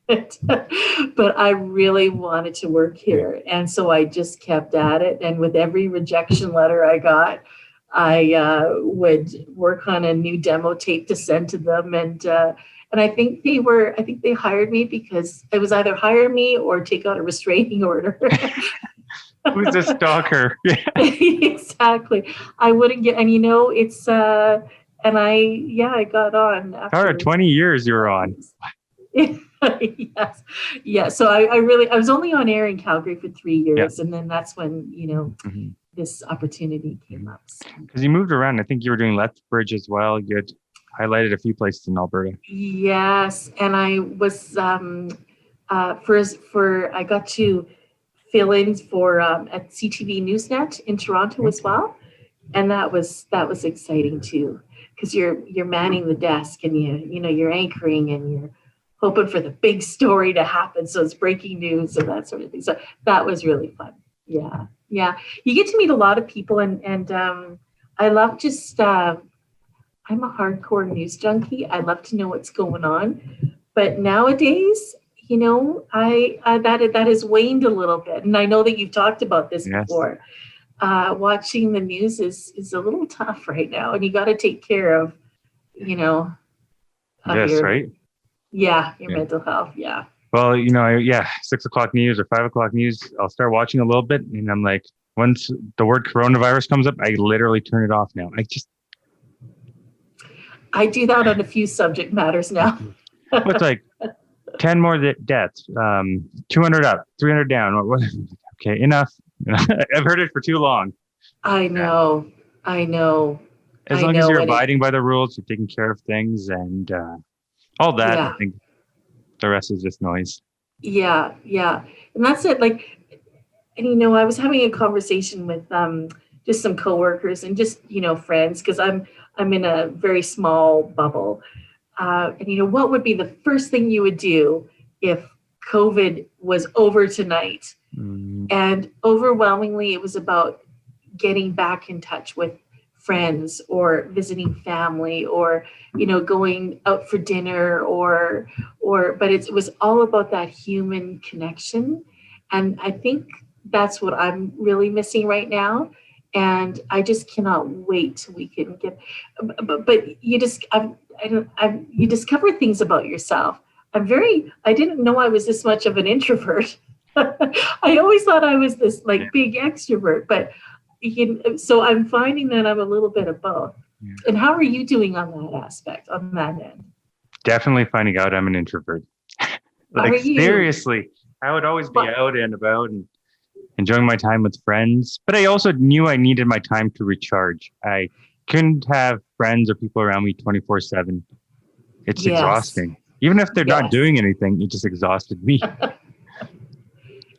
but I really wanted to work here. And so I just kept at it. And with every rejection letter I got, I would work on a new demo tape to send to them. And I think they hired me because it was either hire me or take out a restraining order. Who's a stalker? Exactly. I wouldn't get, and it's, and I got on. After 20 years you were on. Yes. Yeah. So I was only on air in Calgary for 3 years. And then that's when, this opportunity came up. Because you moved around. I think you were doing Lethbridge as well. You had highlighted a few places in Alberta. Yes. And I was, I got to fill in for at CTV Newsnet in Toronto as well. And that was exciting too. because you're manning the desk and you're anchoring and you're hoping for the big story to happen. So it's breaking news and that sort of thing. So that was really fun. Yeah. Yeah. You get to meet a lot of people and I love just, I'm a hardcore news junkie. I love to know what's going on. But nowadays, that has waned a little bit. And I know that you've talked about this before. Watching the news is a little tough right now. And you got to take care of, your mental health. Yeah. Well, 6:00 news or 5:00 news, I'll start watching a little bit. And I'm like, once the word coronavirus comes up, I literally turn it off now. I do that on a few subject matters now. It's like 10 more deaths, 200 up, 300 down. Okay, enough. I've heard it for too long. I know. As long as you're abiding by the rules, you're taking care of things and all that, I think the rest is just noise. Yeah. And that's it. And I was having a conversation with just some coworkers and just, friends, because I'm in a very small bubble. And what would be the first thing you would do if COVID was over tonight? Mm-hmm. And overwhelmingly, it was about getting back in touch with friends or visiting family or, going out for dinner but it was all about that human connection. And I think that's what I'm really missing right now. And I just cannot wait till we can get, but you discover things about yourself. I didn't know I was this much of an introvert. I always thought I was this big extrovert, but so I'm finding that I'm a little bit of both. Yeah. And how are you doing on that aspect, on that end? Definitely finding out I'm an introvert. Seriously, I would always be out and about and enjoying my time with friends, but I also knew I needed my time to recharge. I couldn't have friends or people around me 24/7. It's exhausting. Even if they're not doing anything, it just exhausted me.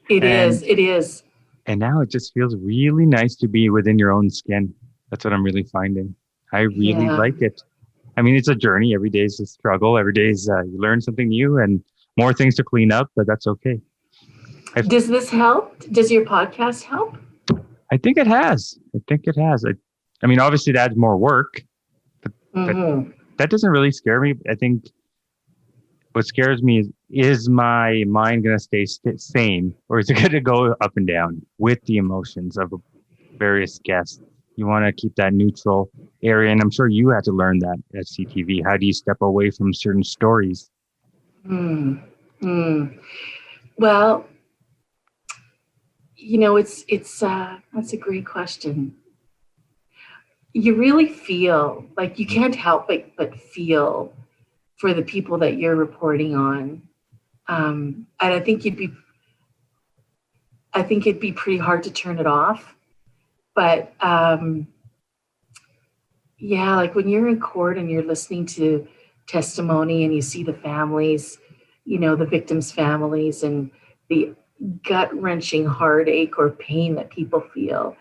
It is. And now it just feels really nice to be within your own skin. That's what I'm really finding. I really like it. I mean, it's a journey. Every day is a struggle. Every day is you learn something new and more things to clean up, but that's okay. Does this help? Does your podcast help? I think it has. I mean, obviously it adds more work, but that doesn't really scare me. I think what scares me is my mind going to stay sane, or is it going to go up and down with the emotions of various guests? You want to keep that neutral area. And I'm sure you had to learn that at CTV. How do you step away from certain stories? Well, that's a great question. You really feel like you can't help but feel for the people that you're reporting on. And I think it'd be pretty hard to turn it off. But when you're in court and you're listening to testimony and you see the families, the victims' families and the gut-wrenching heartache or pain that people feel,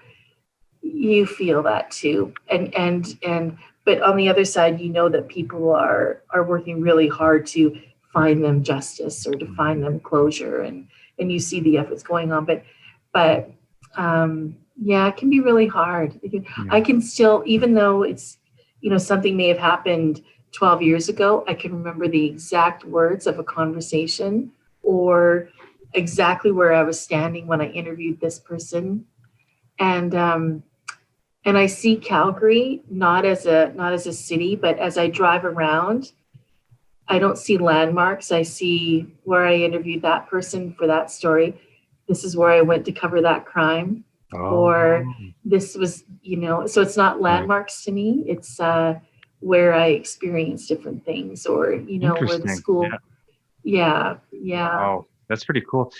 you feel that too. But on the other side, that people are working really hard to find them justice or to find them closure, and you see the efforts going on. But it can be really hard. I can still, even though it's, something may have happened 12 years ago, I can remember the exact words of a conversation or exactly where I was standing when I interviewed this person. And I see Calgary not as a city, but as I drive around, I don't see landmarks. I see where I interviewed that person for that story. This is where I went to cover that crime. Or this was, so it's not landmarks to me. It's where I experienced different things, or, where the school. Yeah. Oh, that's pretty cool.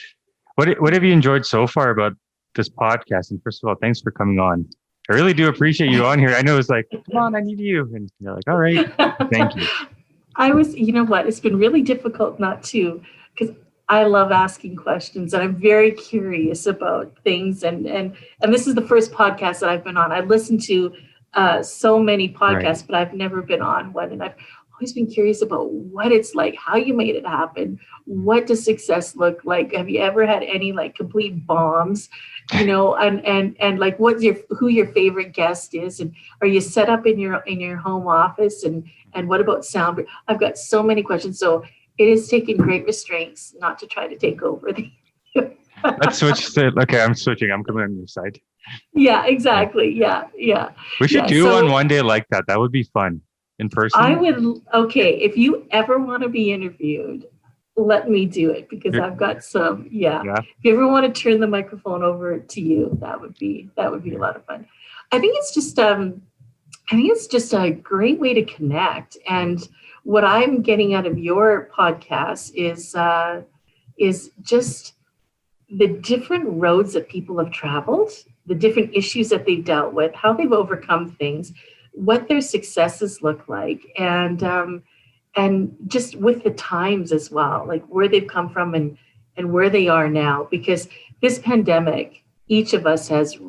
What have you enjoyed so far about this podcast? And first of all, thanks for coming on. I really do appreciate you on here. I know it's like, come on, I need you. And you're like, all right, thank you. It's been really difficult not to, because I love asking questions and I'm very curious about things. And this is the first podcast that I've been on. I listened to so many Right. podcasts, but I've never been on one. And I've always been curious about what it's like, how you made it happen. What does success look like? Have you ever had any like complete bombs, and like who your favorite guest is? And are you set up in your home office? And what about sound? I've got so many questions. So it has taken great restraints not to try to take over the Let's switch to, okay, I'm switching. I'm coming on your side. Yeah, exactly. Yeah. We should Yeah. do So one day like that. That would be fun in person. I would, okay, if you ever want to be interviewed, let me do it because I've got some, yeah. Yeah. If you ever want to turn the microphone over to you, that would be a lot of fun. I think it's just a great way to connect. And what I'm getting out of your podcast is just the different roads that people have traveled, the different issues that they've dealt with, how they've overcome things, what their successes look like, and just with the times as well, like where they've come from and where they are now. Because this pandemic, each of us has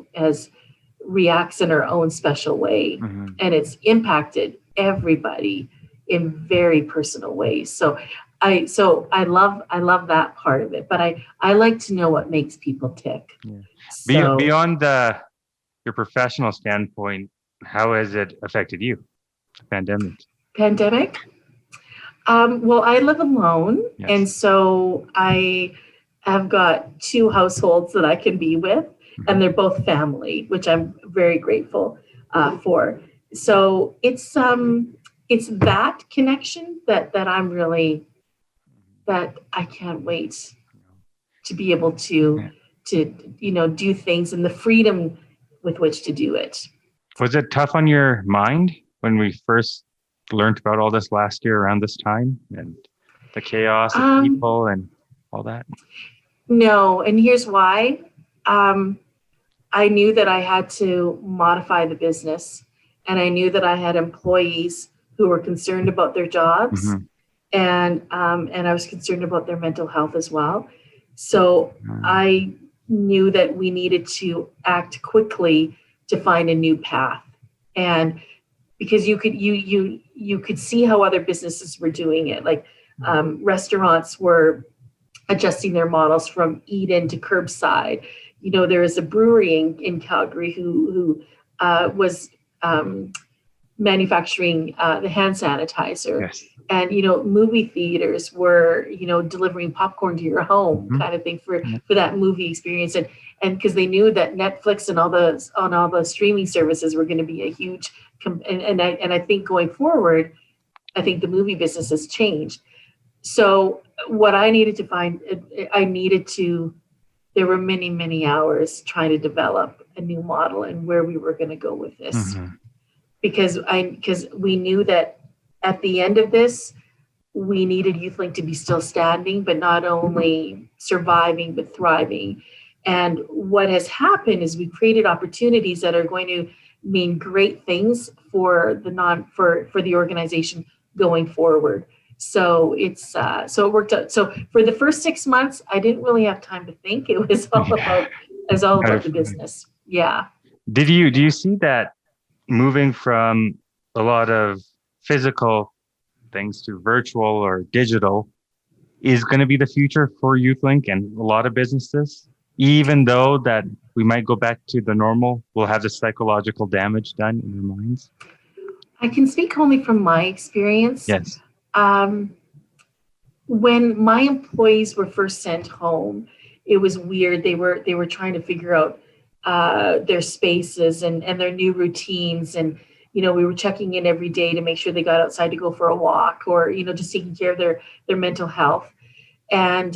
reacts in our own special way, Mm-hmm. and it's impacted everybody in very personal ways. So I love that part of it, but I like to know what makes people tick. Yeah. So Beyond your professional standpoint, how has it affected you, the pandemic? Well, I live alone, Yes. and so I have got two households that I can be with, and they're both family, which I'm very grateful for. So it's that connection that I'm really, that I can't wait to be able to do things and the freedom with which to do it. Was it tough on your mind when we first learned about all this last year around this time and the chaos of people and all that? No, and here's why. I knew that I had to modify the business, and I knew that I had employees who were concerned about their jobs, and I was concerned about their mental health as well. So I knew that we needed to act quickly to find a new path, and because you could see how other businesses were doing it, like restaurants were adjusting their models from eat-in to curbside. There is a brewery in Calgary who was manufacturing the hand sanitizer. Yes. And, movie theaters were, delivering popcorn to your home kind of thing for that movie experience. And because they knew that Netflix and all the streaming services were going to be a huge, and I think going forward, I think the movie business has changed. So what I needed to find, there were many, many hours trying to develop a new model and where we were going to go with this. Because we knew that at the end of this, we needed YouthLink to be still standing, but not only surviving, but thriving. And what has happened is we created opportunities that are going to mean great things for the organization going forward. So it worked out. So for the first 6 months, I didn't really have time to think. It was all about the business. Yeah. Do you see that moving from a lot of physical things to virtual or digital is going to be the future for YouthLink and a lot of businesses? Even though that we might go back to the normal, we'll have the psychological damage done in their minds? I can speak only from my experience. Yes. When my employees were first sent home, it was weird. They were trying to figure out their spaces and their new routines. And, we were checking in every day to make sure they got outside to go for a walk or, just taking care of their mental health. And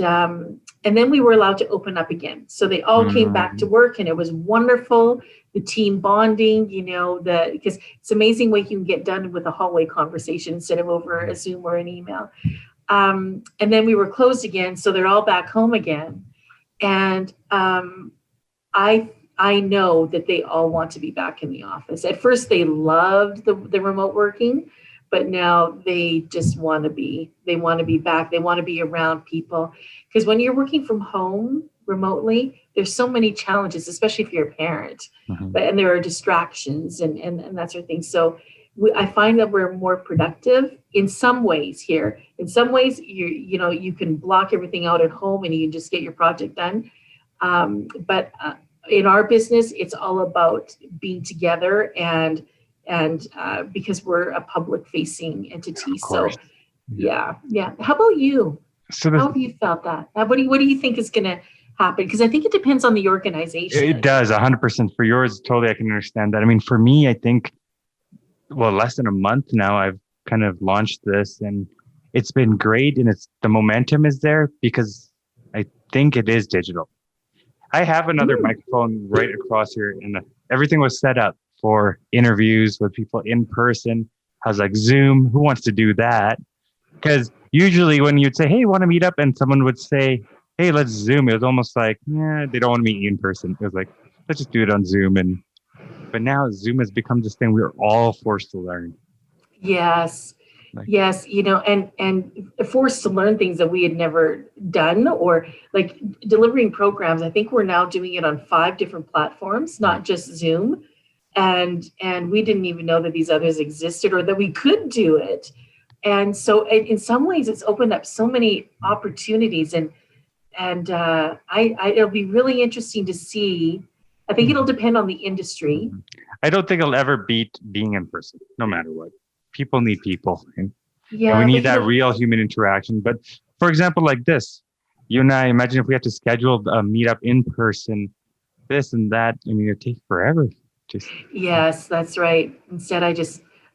then we were allowed to open up again. So they all came back to work, and it was wonderful. The team bonding, because it's amazing what you can get done with a hallway conversation instead of over a Zoom or an email. And then we were closed again, so they're all back home again. And I know that they all want to be back in the office. At first, they loved the remote working, but now they just want to be. They want to be back. They want to be around people, because when you're working from home, remotely, there's so many challenges, especially if you're a parent, and there are distractions and that sort of thing. So I find that we're more productive in some ways here. In some ways, you can block everything out at home and you can just get your project done. But in our business, it's all about being together and because we're a public facing entity. So yeah. How about you? How have you felt that? What do you think is going to happen? Because I think it depends on the organization. It does 100%. For yours, totally, I can understand that. I mean, for me, I think, less than a month now, I've kind of launched this, and it's been great. And the momentum is there because I think it is digital. I have another microphone right across here, and everything was set up for interviews with people in person. I was like, Zoom, who wants to do that? Because usually when you'd say, hey, want to meet up? And someone would say, hey, let's Zoom. It was almost like, yeah, they don't want to meet you in person. It was like, let's just do it on Zoom. But now Zoom has become this thing we're all forced to learn. Yes. Yes. And forced to learn things that we had never done, or like delivering programs. I think we're now doing it on 5 different platforms, not just Zoom. And we didn't even know that these others existed or that we could do it. And so in some ways it's opened up so many opportunities, and it'll be really interesting to see. I think it'll depend on the industry. I don't think it'll ever beat being in person, no matter what. People need people. And Yeah, we need that real human interaction. But for example, like this, you and I, imagine if we had to schedule a meetup in person, this and that, I mean, it'd take forever. Yes, that's right. Instead,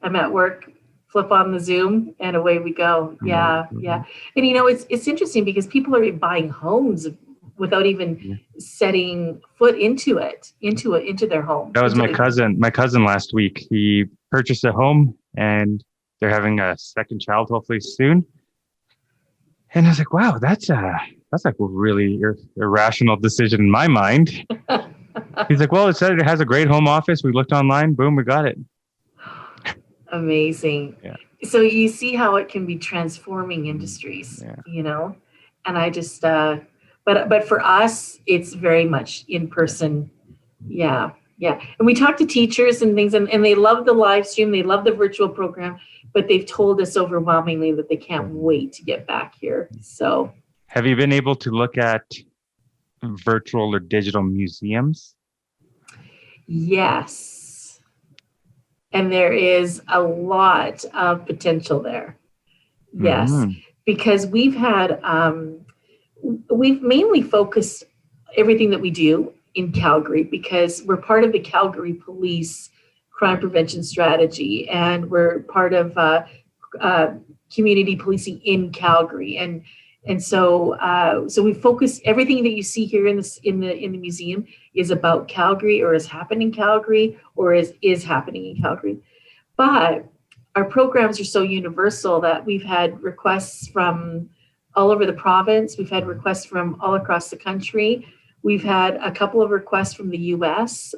I'm at work, flip on the Zoom, and away we go. Yeah. And it's interesting because people are buying homes without even setting foot into their home. That was my cousin last week. He purchased a home, and they're having a second child hopefully soon. And I was like, wow, that's like a really irrational decision in my mind. He's like, well, it said it has a great home office. We looked online, boom, we got it. Amazing. Yeah. So you see how it can be transforming industries, and I just, but for us, it's very much in person. Yeah. And we talk to teachers and things, and they love the live stream. They love the virtual program, but they've told us overwhelmingly that they can't wait to get back here. So have you been able to look at virtual or digital museums? Yes. And there is a lot of potential there. Yes. Because we've mainly focused everything that we do in Calgary because we're part of the Calgary Police crime prevention strategy, and we're part of community policing in Calgary. And so we focus everything that you see here in the museum is about Calgary, or is happening in Calgary, or is happening in Calgary. But our programs are so universal that we've had requests from all over the province. We've had requests from all across the country. We've had a couple of requests from the US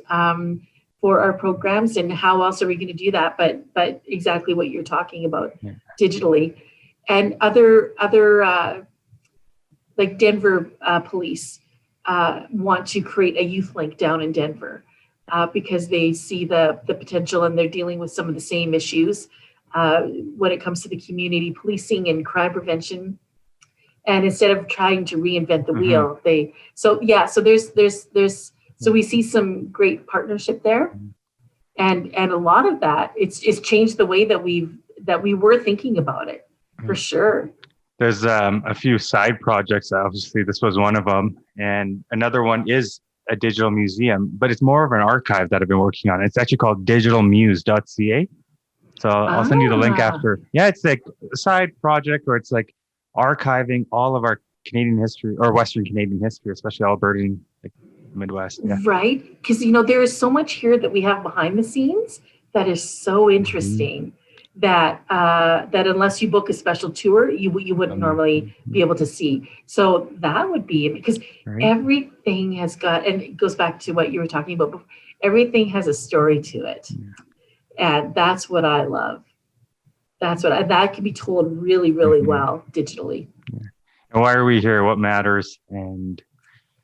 for our programs, and how else are we going to do that? But exactly what you're talking about digitally, and other like Denver Police want to create a youth link down in Denver because they see the potential, and they're dealing with some of the same issues when it comes to the community policing and crime prevention. And instead of trying to reinvent the wheel, so we see some great partnership there, and a lot of that it's changed the way that we were thinking about it, for sure. There's a few side projects. Obviously, this was one of them, and another one is a digital museum, but it's more of an archive that I've been working on. It's actually called digitalmuse.ca. So I'll send you the link after. Yeah, it's like a side project where it's like archiving all of our Canadian history, or Western Canadian history, especially Alberta and like Midwest. Yeah. Right, because there is so much here that we have behind the scenes that is so interesting that unless you book a special tour, you wouldn't normally be able to see. So that would be, because everything has got, and it goes back to what you were talking about before, everything has a story to it, and that's what I love. That can be told really, really well digitally. And why are we here? What matters? And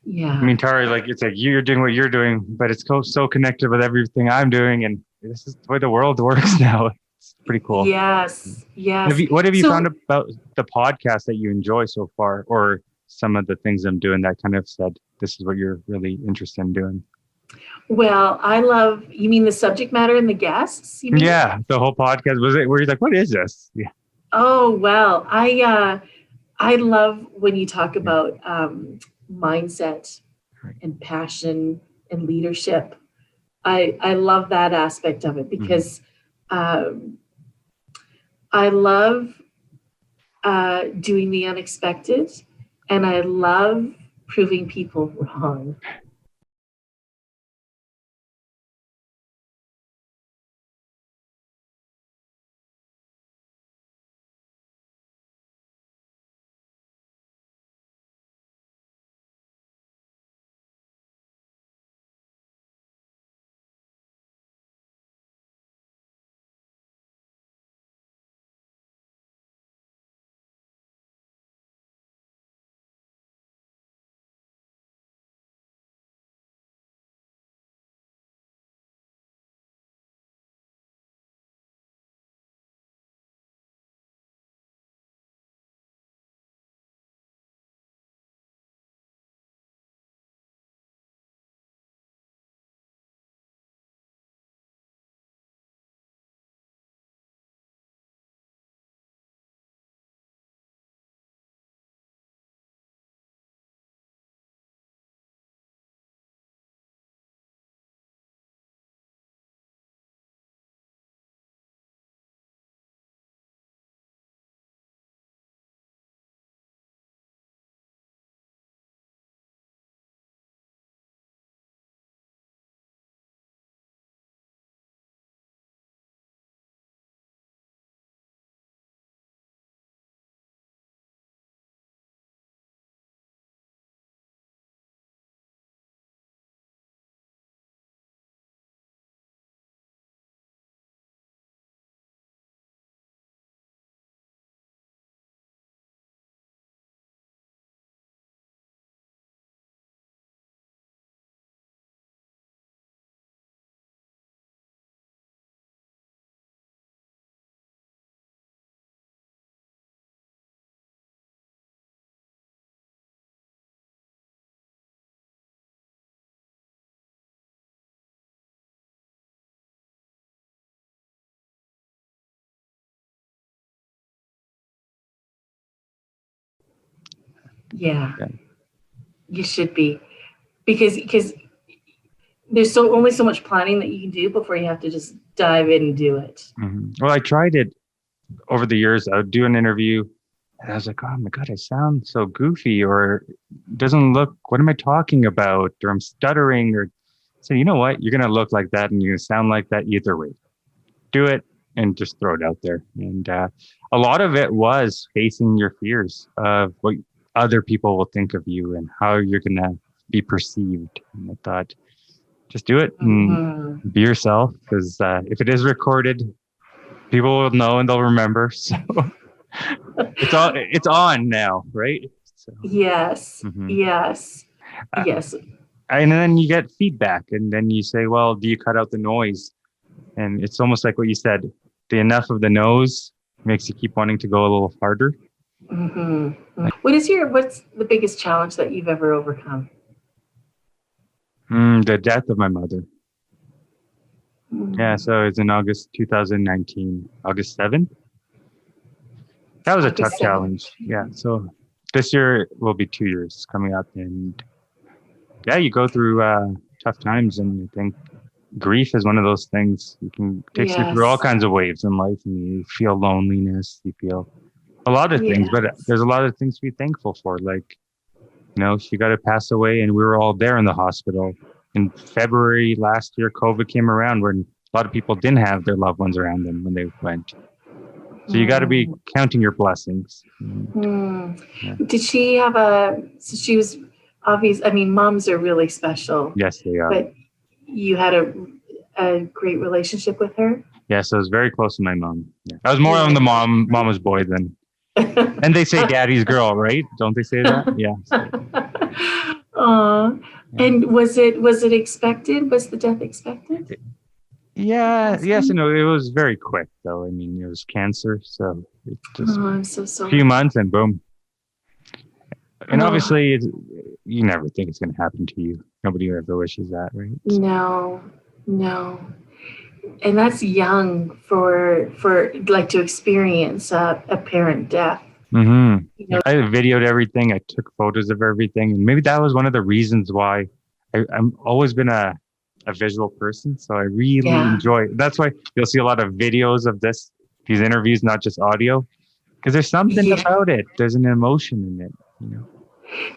Yeah. I mean, Tara, like it's like you're doing what you're doing, but it's so connected with everything I'm doing, and this is the way the world works now. It's pretty cool. Yes. Yes. What have you found So, about the podcast that you enjoy so far, or some of the things I'm doing that kind of said this is what you're really interested in doing? well, I love, you mean the subject matter and the guests? You mean? Yeah, the whole podcast was it where you're like, what is this? Yeah. Oh, well, I love when you talk about mindset and passion and leadership. I love that aspect of it because I love doing the unexpected, and I love proving people wrong. Yeah, you should be, because there's only so much planning that you can do before you have to just dive in and do it. Well, I tried it over the years. I would do an interview, and I was like, oh my god, I sound so goofy, or doesn't look. What am I talking about? Or I'm stuttering, or so you know what? You're gonna look like that, and you sound like that either way. Do it and just throw it out there. And a lot of it was facing your fears of what other people will think of you and how you're going to be perceived. And I thought, just do it and be yourself, because if it is recorded, people will know and they'll remember. So it's on now, right? So, yes. Yes. Yes. And then you get feedback, and then you say, well, do you cut out the noise? And it's almost like what you said, the enough of the no's makes you keep wanting to go a little harder. What's the biggest challenge that you've ever overcome? The death of my mother. Yeah, so it's in August 2019, August 7th. That was a tough challenge. Yeah, so this year will be 2 years coming up. And yeah, you go through tough times, and you think grief is one of those things. You can take you through all kinds of waves in life, and you feel loneliness, you feel a lot of things, but there's a lot of things to be thankful for. Like, you know, she got to pass away, and we were all there in the hospital. In February last year, COVID came around, where a lot of people didn't have their loved ones around them when they went. So you got to be counting your blessings. Yeah. Did she have so she was obvious. I mean, moms are really special. Yes, they are. But you had a great relationship with her? Yes, I was very close to my mom. Yeah. I was more on the mama's boy than, and they say daddy's girl, right? Don't they say that? Yeah. Oh, Yeah. and was it expected? Was the death expected? Yeah, yes Passing? and no. It was very quick, though. I mean, it was cancer, so it just Oh, I'm so a few sorry. months and boom. And Oh, obviously, you never think it's going to happen to you. Nobody ever wishes that, right? no, no. And that's young for like to experience a parent death. Mm-hmm. You know, I videoed everything. I took photos of everything, and maybe that was one of the reasons why I'm always been a visual person. So I really yeah, enjoy. That's why you'll see a lot of videos of these interviews, not just audio, because there's something yeah, about it. There's an emotion in it, you know.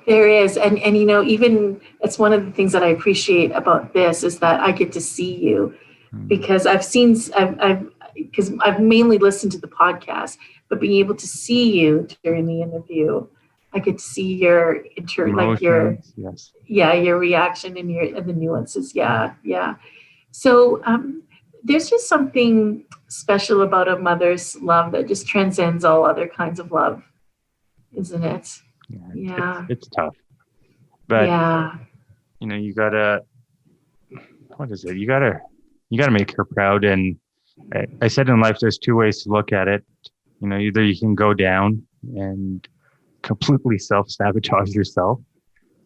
there is. And you know, even it's one of the things that I appreciate about this is that I get to see you Mm. because I've because I've mainly listened to the podcast, but being able to see you during the interview, I get to see your like your Emotions, yes. yeah, your reaction and the nuances. Yeah, yeah. So there's just something special about a mother's love that just transcends all other kinds of love, isn't it? Yeah, Yeah, it's tough, but yeah, you gotta, what is it? You gotta make her proud. And I said in life, there's two ways to look at it. Either you can go down and completely self-sabotage yourself,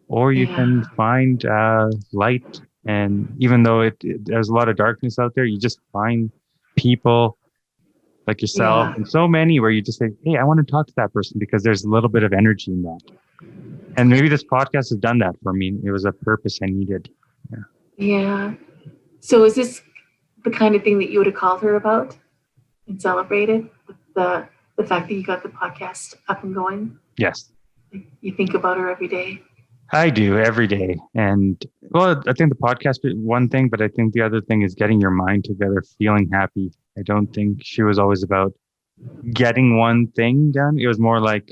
or you yeah, can find light. And even though there's a lot of darkness out there, you just find people like yourself yeah, and so many where you just say, hey, I want to talk to that person because there's a little bit of energy in that. And maybe this podcast has done that for me. It was a purpose I needed. Yeah. yeah. So is this the kind of thing that you would have called her about and celebrated the fact that you got the podcast up and going? Yes, You think about her every day. I do every day. And well, I think the podcast is one thing, but I think the other thing is getting your mind together, feeling happy. I don't think she was always about getting one thing done. It was more like,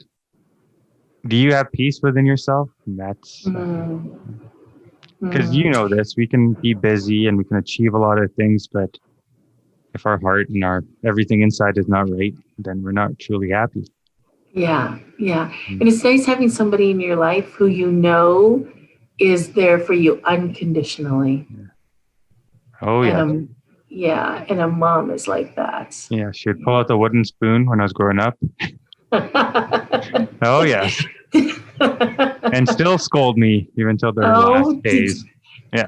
do you have peace within yourself? And that's Mm, because mm. this, we can be busy and we can achieve a lot of things, but if our heart and our everything inside is not right, then we're not truly happy. Yeah, yeah. Mm. And it's nice having somebody in your life who you know is there for you unconditionally. Yeah. Oh, And yeah. yeah, and a mom is like that. Yeah. She would pull out the wooden spoon when I was growing up. Oh, yes. And still scold me even till their last oh, days. Yeah.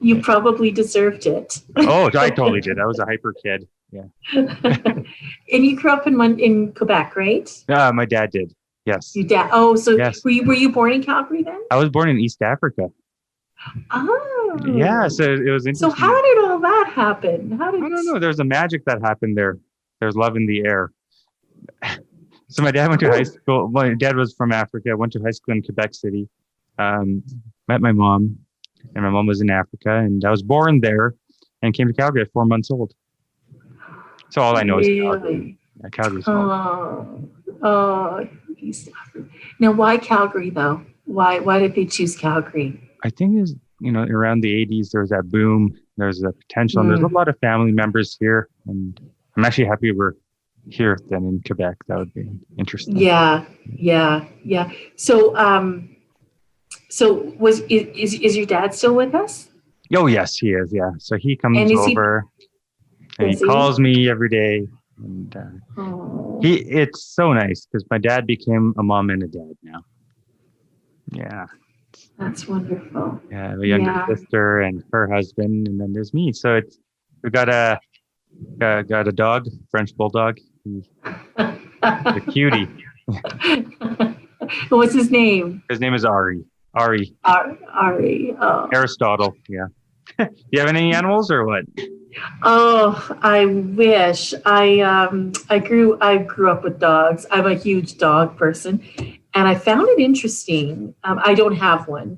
you probably deserved it. Oh, I totally did. I was a hyper kid. Yeah. And you grew up in Quebec, right? My dad did. Yes. Your dad. Oh, so Yes. were you born in Calgary then? I was born in East Africa. Yeah. Oh. So it was So interesting. how did all that happen? How did I don't know. There's a magic that happened there. There's love in the air. So my dad went to high oh, school. My dad was from Africa. Went to high school in Quebec City. Um, Met my mom, and my mom was in Africa, and I was born there, and came to Calgary at 4 months old. So all I know is Calgary. really? Yeah, Calgary's home. Oh, East Africa. Now, why Calgary though? Why did they choose Calgary? I think is around the 80s there was that boom. There's a potential, and there's a Mm. lot of family members here, and I'm actually happy we're here than in Quebec. That would be interesting. Yeah, yeah, yeah. So is your dad still with us? Oh yes, he is. Yeah, so he And comes is he over and he busy? calls me every day, and Oh, it's so nice because my dad became a mom and a dad now. Yeah, that's wonderful. yeah, I have a younger Yeah. sister and her husband, and then there's me. So we got a dog, French bulldog. He's a cutie. What's his name? His name is Ari. Ari. Ari. Oh. Aristotle. Yeah. Do you have any animals or what? Oh, I wish. I grew up with dogs. I'm a huge dog person, and I found it interesting. I don't have one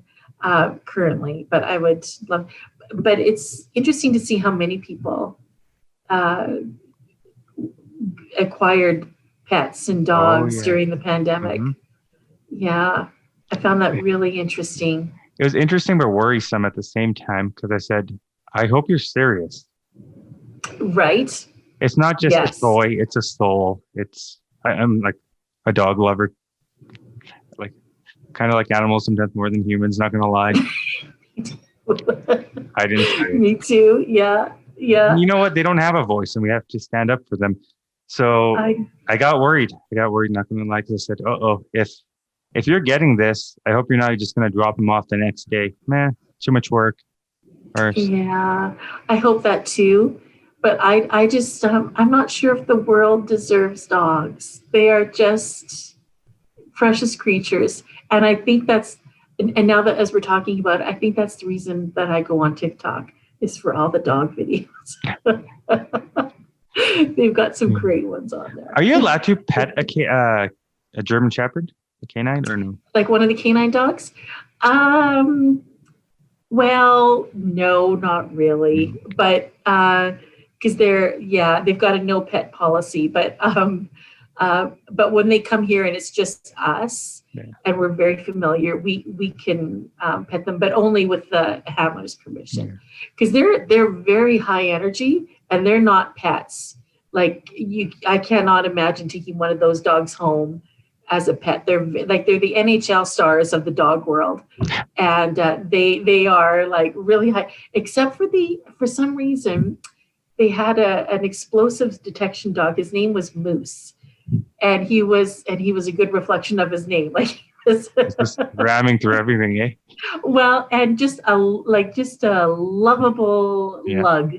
currently, but I would love. But it's interesting to see how many people uh, acquired pets and Oh dogs yeah. during the pandemic. Hmm. Yeah, I found that really interesting. It was interesting but worrisome at the same time because I said, I hope you're serious. Right? It's not just a Yes. toy, it's a soul. I'm like a dog lover. Like kind of like animals sometimes more than humans. Not gonna lie, I didn't say it. Me too. Yeah. Yeah. You know what? They don't have a voice, and we have to stand up for them. So I got worried. Not gonna lie, because I said, "Oh, if you're getting this, I hope you're not just gonna drop them off the next day. Man, too much work." Or Yeah, I hope that too. But I just, I'm not sure if the world deserves dogs. They are just precious creatures. And I think and now that as we're talking about it, I think that's the reason that I go on TikTok is for all the dog videos. They've got some great ones on there. are you allowed to pet a German Shepherd, a canine, or no? Like one of the canine dogs? Well, no, not really. But because they've got a no pet policy. But when they come here and it's just us and we're very familiar, we can pet them, but only with the handler's permission. Because they're very high energy and they're not pets. Like I cannot imagine taking one of those dogs home as a pet. They're the NHL stars of the dog world, and they are like really high. Except for some reason, they had an explosives detection dog. His name was Moose, and he was a good reflection of his name. Like he was just ramming through everything, eh? Well, and just a lovable lug,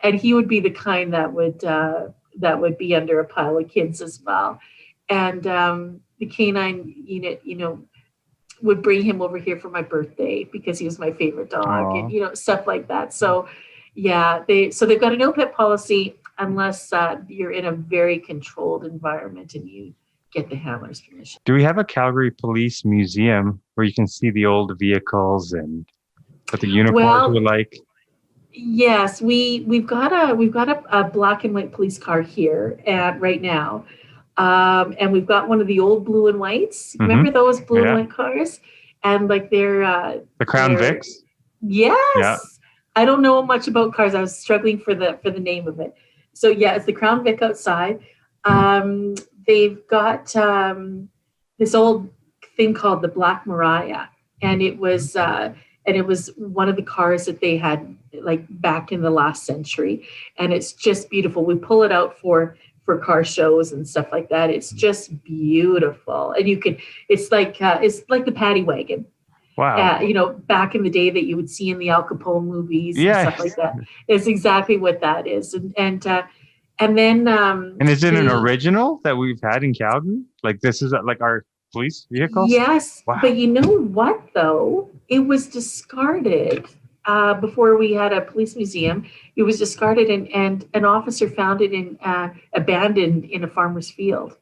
and he would be the kind that would be under a pile of kids as well. And the canine unit, would bring him over here for my birthday because he was my favorite dog. Aww. And stuff like that. So they've got a no pet policy unless you're in a very controlled environment and you get the handler's permission. Do we have a Calgary Police museum where you can see the old vehicles and what the uniforms were like? Yes, we've got a black and white police car here right now. And we've got one of the old blue and whites. Remember those blue and white cars? And like they're the Crown Vics? Yes. Yeah. I don't know much about cars. I was struggling for the name of it. So it's the Crown Vic outside. They've got this old thing called the Black Mariah, and it was one of the cars that they had like back in the last century, and it's just beautiful. We pull it out for car shows and stuff like that. It's just beautiful, and it's like the paddy wagon. Wow. Back in the day that you would see in the Al Capone movies and stuff like that. It's exactly what that is. And then and is it an original that we've had in Calgary? Like this is like our police vehicles? Yes. Wow. But you know what though? It was discarded before we had a police museum. It was discarded and an officer found it abandoned in a farmer's field.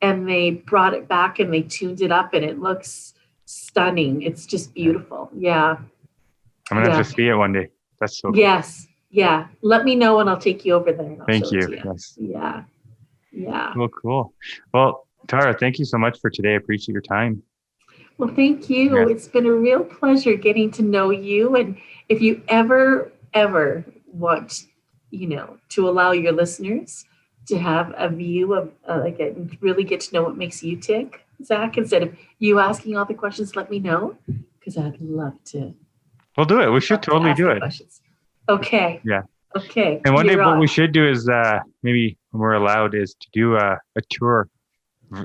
And they brought it back and they tuned it up and it looks stunning. It's just beautiful. Yeah. I'm going to have to see it one day. That's so cool. Yes. Yeah. Let me know and I'll take you over there. And I'll Thank show you. it to you. Yes. Yeah. Yeah. Cool. Well, Tara, thank you so much for today. I appreciate your time. Well, thank you. Yeah. It's been a real pleasure getting to know you. And if you ever want, to allow your listeners to have a view of and really get to know what makes you tick, Zach, instead of you asking all the questions, let me know, because I'd love to. We'll do it. We should totally do it. Questions. Okay. Yeah. Okay. And one day what we should do is maybe when we're allowed is to do a tour,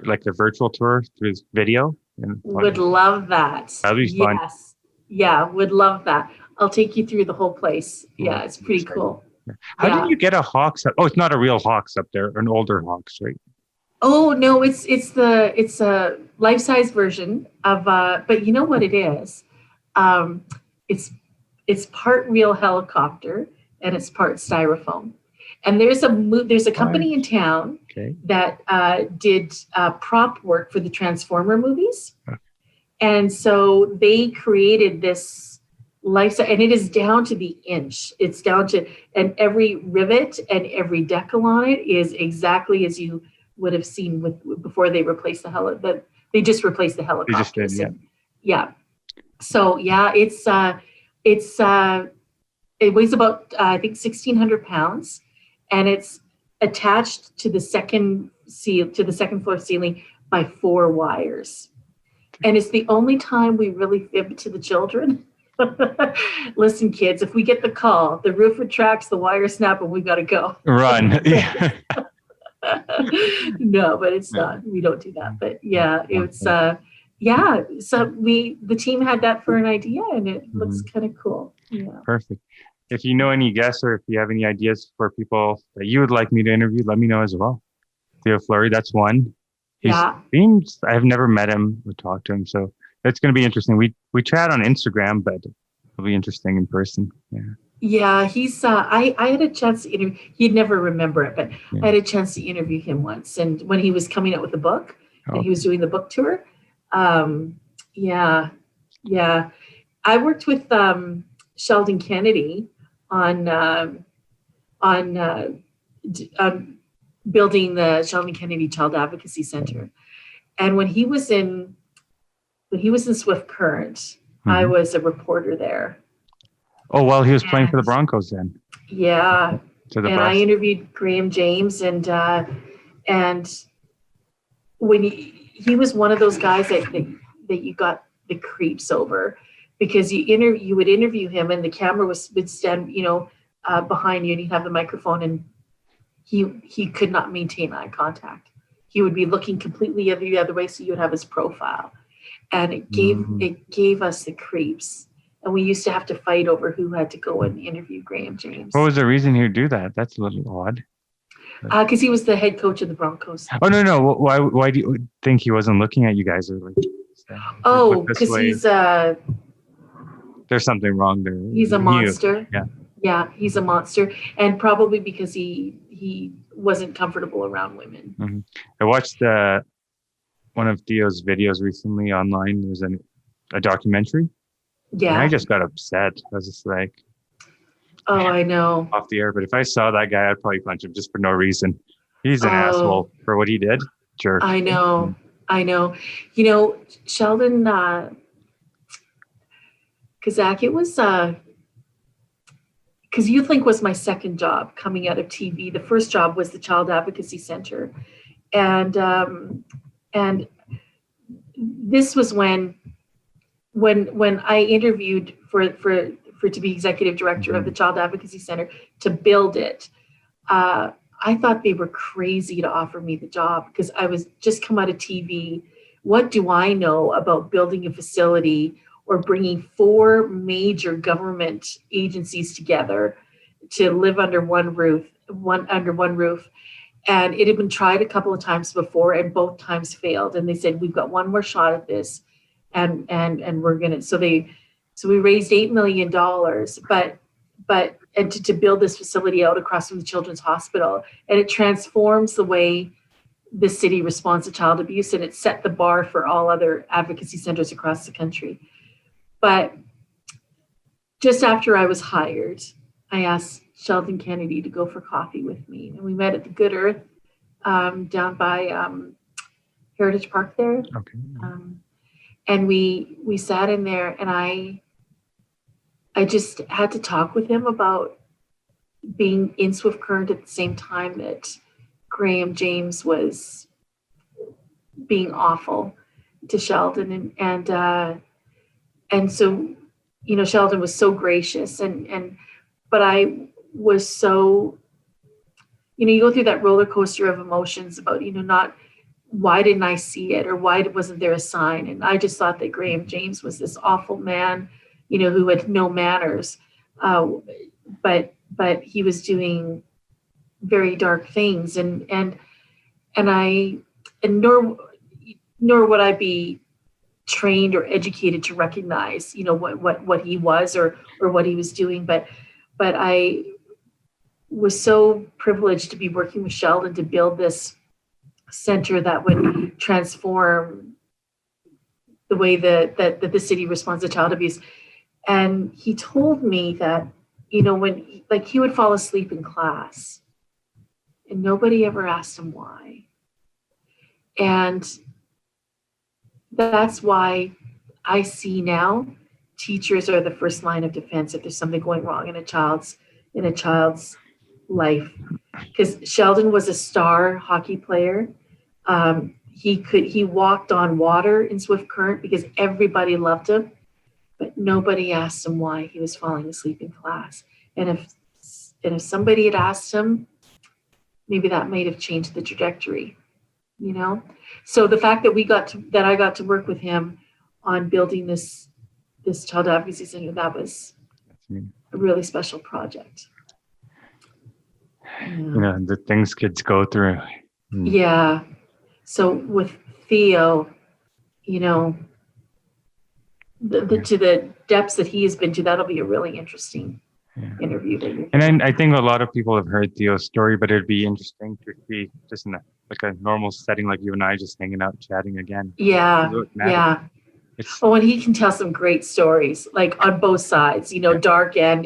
like a virtual tour through this video. Would love that. That'd be fun. Yes. Yeah, would love that. I'll take you through the whole place. Yeah, it's pretty cool. How did you get a Hawks? Oh, it's not a real Hawks up there, an older Hawks, right? Oh no, it's a life-size version of but you know what it is? It's part real helicopter and it's part styrofoam. And there's a company in town that did prop work for the Transformer movies. And so they created this lifestyle, and it is down to the inch. It's down to, and every rivet and every decal on it is exactly as you would have seen before they replaced they just replaced the helicopter. Yeah. So yeah, it weighs about I think 1,600 pounds, and it's attached to the second floor ceiling by 4 wires. And it's the only time we really fib to the children. Listen, kids, if we get the call, the roof retracts, the wire snap, and we got to go. Run. No, but it's not. We don't do that. But yeah, it's yeah. So the team had that for an idea, and it looks kind of cool. Yeah. Perfect. If you know any guests or if you have any ideas for people that you would like me to interview, let me know as well. Theo Fleury, that's one. I've never met him or talked to him, so it's going to be interesting. We chat on Instagram, but it'll be interesting in person. Yeah, he's. I had a chance to interview. He'd never remember it, but I had a chance to interview him once, and when he was coming out with the book, and he was doing the book tour. Yeah. I worked with Sheldon Kennedy on building the Sheldon Kennedy Child Advocacy Center, and when he was in Swift Current, I was a reporter there. Oh, well, he was playing for the Broncos then. Yeah, I interviewed Graham James, and when he was one of those guys that you got the creeps over, because you would interview him, and the camera would stand behind you, and he'd have the microphone, and he could not maintain eye contact. He would be looking completely the other way, so you would have his profile, and it gave us the creeps. And we used to have to fight over who had to go and interview Graham James. What was the reason he would do that? That's a little odd. Because he was the head coach of the Broncos. Oh, no. Why do you think he wasn't looking at you guys? Or because he's there's something wrong there. He's a monster. Yeah, he's a monster. And probably because he wasn't comfortable around women. Mm-hmm. I watched one of Theo's videos recently online. There was a documentary. Yeah. And I just got upset. I was just like, oh, I know. Off the air. But if I saw that guy, I'd probably punch him just for no reason. He's an asshole for what he did. Jerk. I know. Sheldon Kazak, it was because YouthLink was my second job coming out of TV. The first job was the Child Advocacy Center. And this was when I interviewed for to be executive director of the Child Advocacy Center to build it. I thought they were crazy to offer me the job because I was just come out of TV. What do I know about building a facility or bringing 4 major government agencies together to live under one roof? And it had been tried a couple of times before, and both times failed. And they said, we've got one more shot at this. And we're gonna. So we raised $8 million, but to build this facility out across from the Children's Hospital, and it transforms the way the city responds to child abuse, and it set the bar for all other advocacy centers across the country. But just after I was hired, I asked Sheldon Kennedy to go for coffee with me, and we met at the Good Earth down by Heritage Park there. Okay. And we sat in there, and I just had to talk with him about being in Swift Current at the same time that Graham James was being awful to Sheldon, and so Sheldon was so gracious, but I was so you go through that roller coaster of emotions about not. Why didn't I see it, or why wasn't there a sign? And I just thought that Graham James was this awful man, who had no manners, but he was doing very dark things, and nor would I be trained or educated to recognize, what he was or what he was doing, but I was so privileged to be working with Sheldon to build this center that would transform the way that the city responds to child abuse. And he told me that, when he would fall asleep in class and nobody ever asked him why. And that's why I see now teachers are the first line of defense if there's something going wrong in a child's life. Because Sheldon was a star hockey player. he walked on water in swift current because everybody loved him, but nobody asked him why he was falling asleep in class. And if somebody had asked him, maybe that might have changed the trajectory, you know? So the fact that I got to work with him on building this child advocacy center, that was a really special project. Yeah. The things kids go through. Yeah. So with Theo, to the depths that he has been to, that'll be a really interesting interview. And I think a lot of people have heard Theo's story, but it'd be interesting to see just in a normal setting like you and I just hanging out chatting again. Yeah. And he can tell some great stories, like on both sides, dark and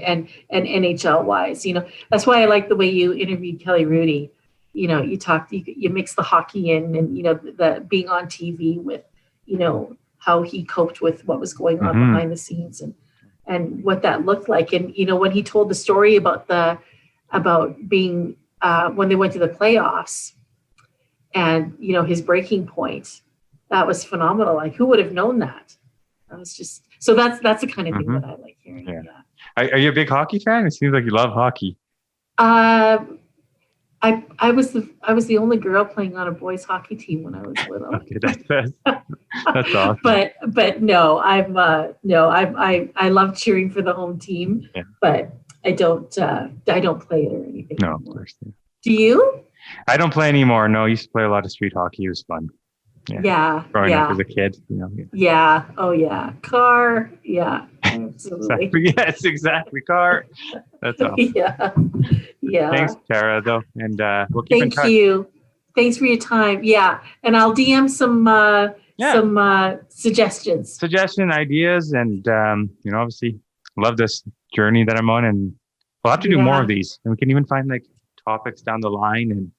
NHL wise. That's why I like the way you interviewed Kelly Rudy. You talked, you mix the hockey in, and the being on TV with, how he coped with what was going on behind the scenes and what that looked like. And when he told the story about being when they went to the playoffs, and his breaking point. That was phenomenal. Like, who would have known that? That was just, so that's the kind of thing that I like hearing. Yeah. Are you a big hockey fan? It seems like you love hockey. I was the only girl playing on a boys hockey team when I was little. Okay, that's awesome. But no, I love cheering for the home team, but I don't play it or anything. No, of course. Yeah. Do you? I don't play anymore. No, I used to play a lot of street hockey. It was fun. Yeah. Growing up as a kid, Yeah. Oh yeah. Car. Yeah. Absolutely. Exactly. Yes, exactly. Car. That's awesome. Yeah. Thanks, Tara, though, and we'll keep in touch. Thank you. Thanks for your time. Yeah, and I'll DM some suggestions, ideas, and obviously love this journey that I'm on, and we'll have to do more of these, and we can even find like topics down the line and.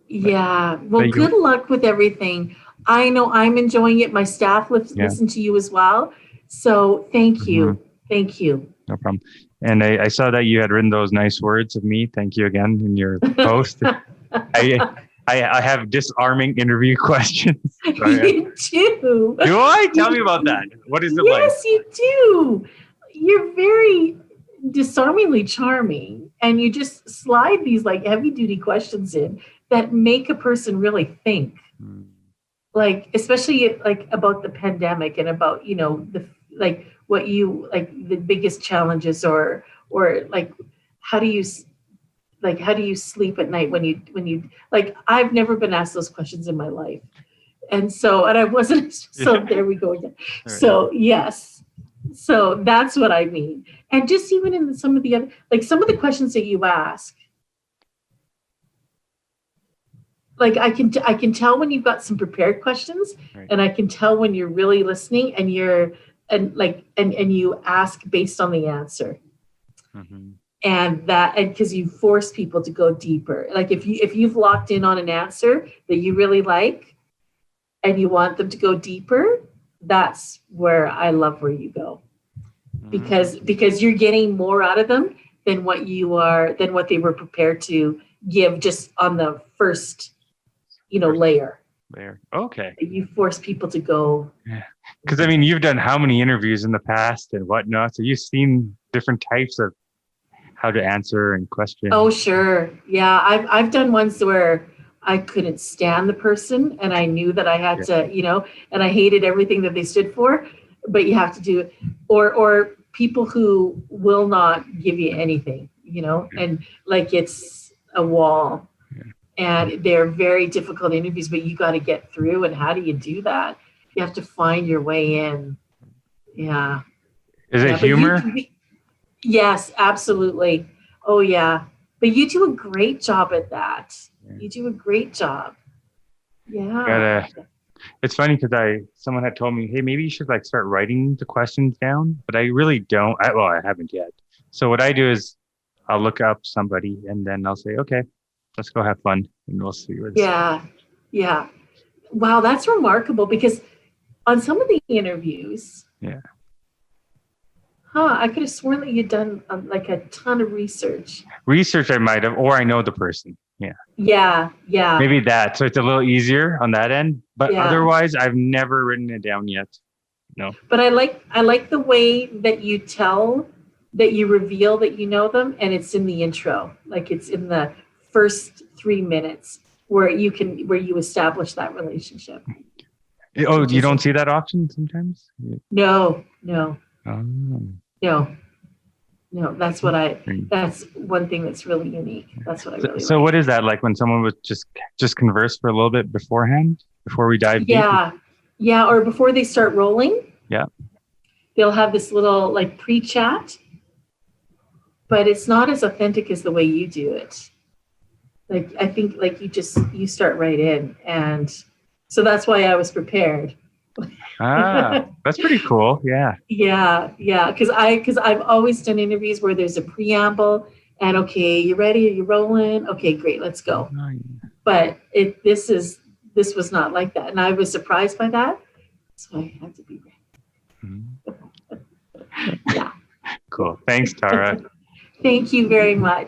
Yeah. Well, good luck with everything. I know I'm enjoying it. My staff listen to you as well. So thank you. Thank you. No problem. And I saw that you had written those nice words of me. Thank you again in your post. I have disarming interview questions. You do. Do I? Tell me about that. What is it like? Yes, you do. You're very disarmingly charming, and you just slide these like heavy duty questions in that make a person really think, like, especially like about the pandemic and about, the, like what you, like the biggest challenges or like, how do you sleep at night when you, like, I've never been asked those questions in my life. And I wasn't, so there we go again. Right. So yes. So that's what I mean. And just even in some of the other, like some of the questions that you ask, like I can tell when you've got some prepared questions, right. And I can tell when you're really listening and you ask based on the answer. And because you force people to go deeper. Like if you've locked in on an answer that you really like and you want them to go deeper, that's where I love where you go. Because you're getting more out of them than what they were prepared to give just on the first layer. Okay. You force people to go. Yeah. Because you've done how many interviews in the past and whatnot, so you've seen different types of how to answer and question. Oh, sure. Yeah. I've done ones where I couldn't stand the person and I knew that I had to, and I hated everything that they stood for, but you have to do it. Or people who will not give you anything, and like it's a wall. And they're very difficult interviews, but you got to get through. And how do you do that? You have to find your way in. Yeah. Is it humor? Yes, absolutely. Oh, yeah. But you do a great job at that. Yeah. You do a great job. Yeah. It's funny because someone had told me, hey, maybe you should like start writing the questions down, but I really don't. I haven't yet. So what I do is I'll look up somebody and then I'll say, okay, let's go have fun and we'll see where this goes. Yeah. Wow, that's remarkable because on some of the interviews, I could have sworn that you'd done like a ton of research. Research I might have, or I know the person. Yeah. Maybe that. So it's a little easier on that end. But Yeah. otherwise, I've never written it down yet. No. But I like the way that you tell, that you reveal that you know them, and it's in the intro. Like it's in the first 3 minutes where you establish that relationship. Oh, you don't see that option sometimes? No. Oh. No, that's one thing that's really unique. That's what I really So like. what is that like when someone would just converse for a little bit beforehand, before we dive deep? Yeah, or before they start rolling. Yeah. They'll have this little like pre-chat, but it's not as authentic as the way you do it. Like I think like you start right in, and so that's why I was prepared. That's pretty cool. Yeah. Yeah. Because I've always done interviews where there's a preamble and okay, you ready? Are you rolling? Okay, great, let's go. But this was not like that, and I was surprised by that, so I had to be ready. Yeah. Cool. Thanks, Tara. Thank you very much.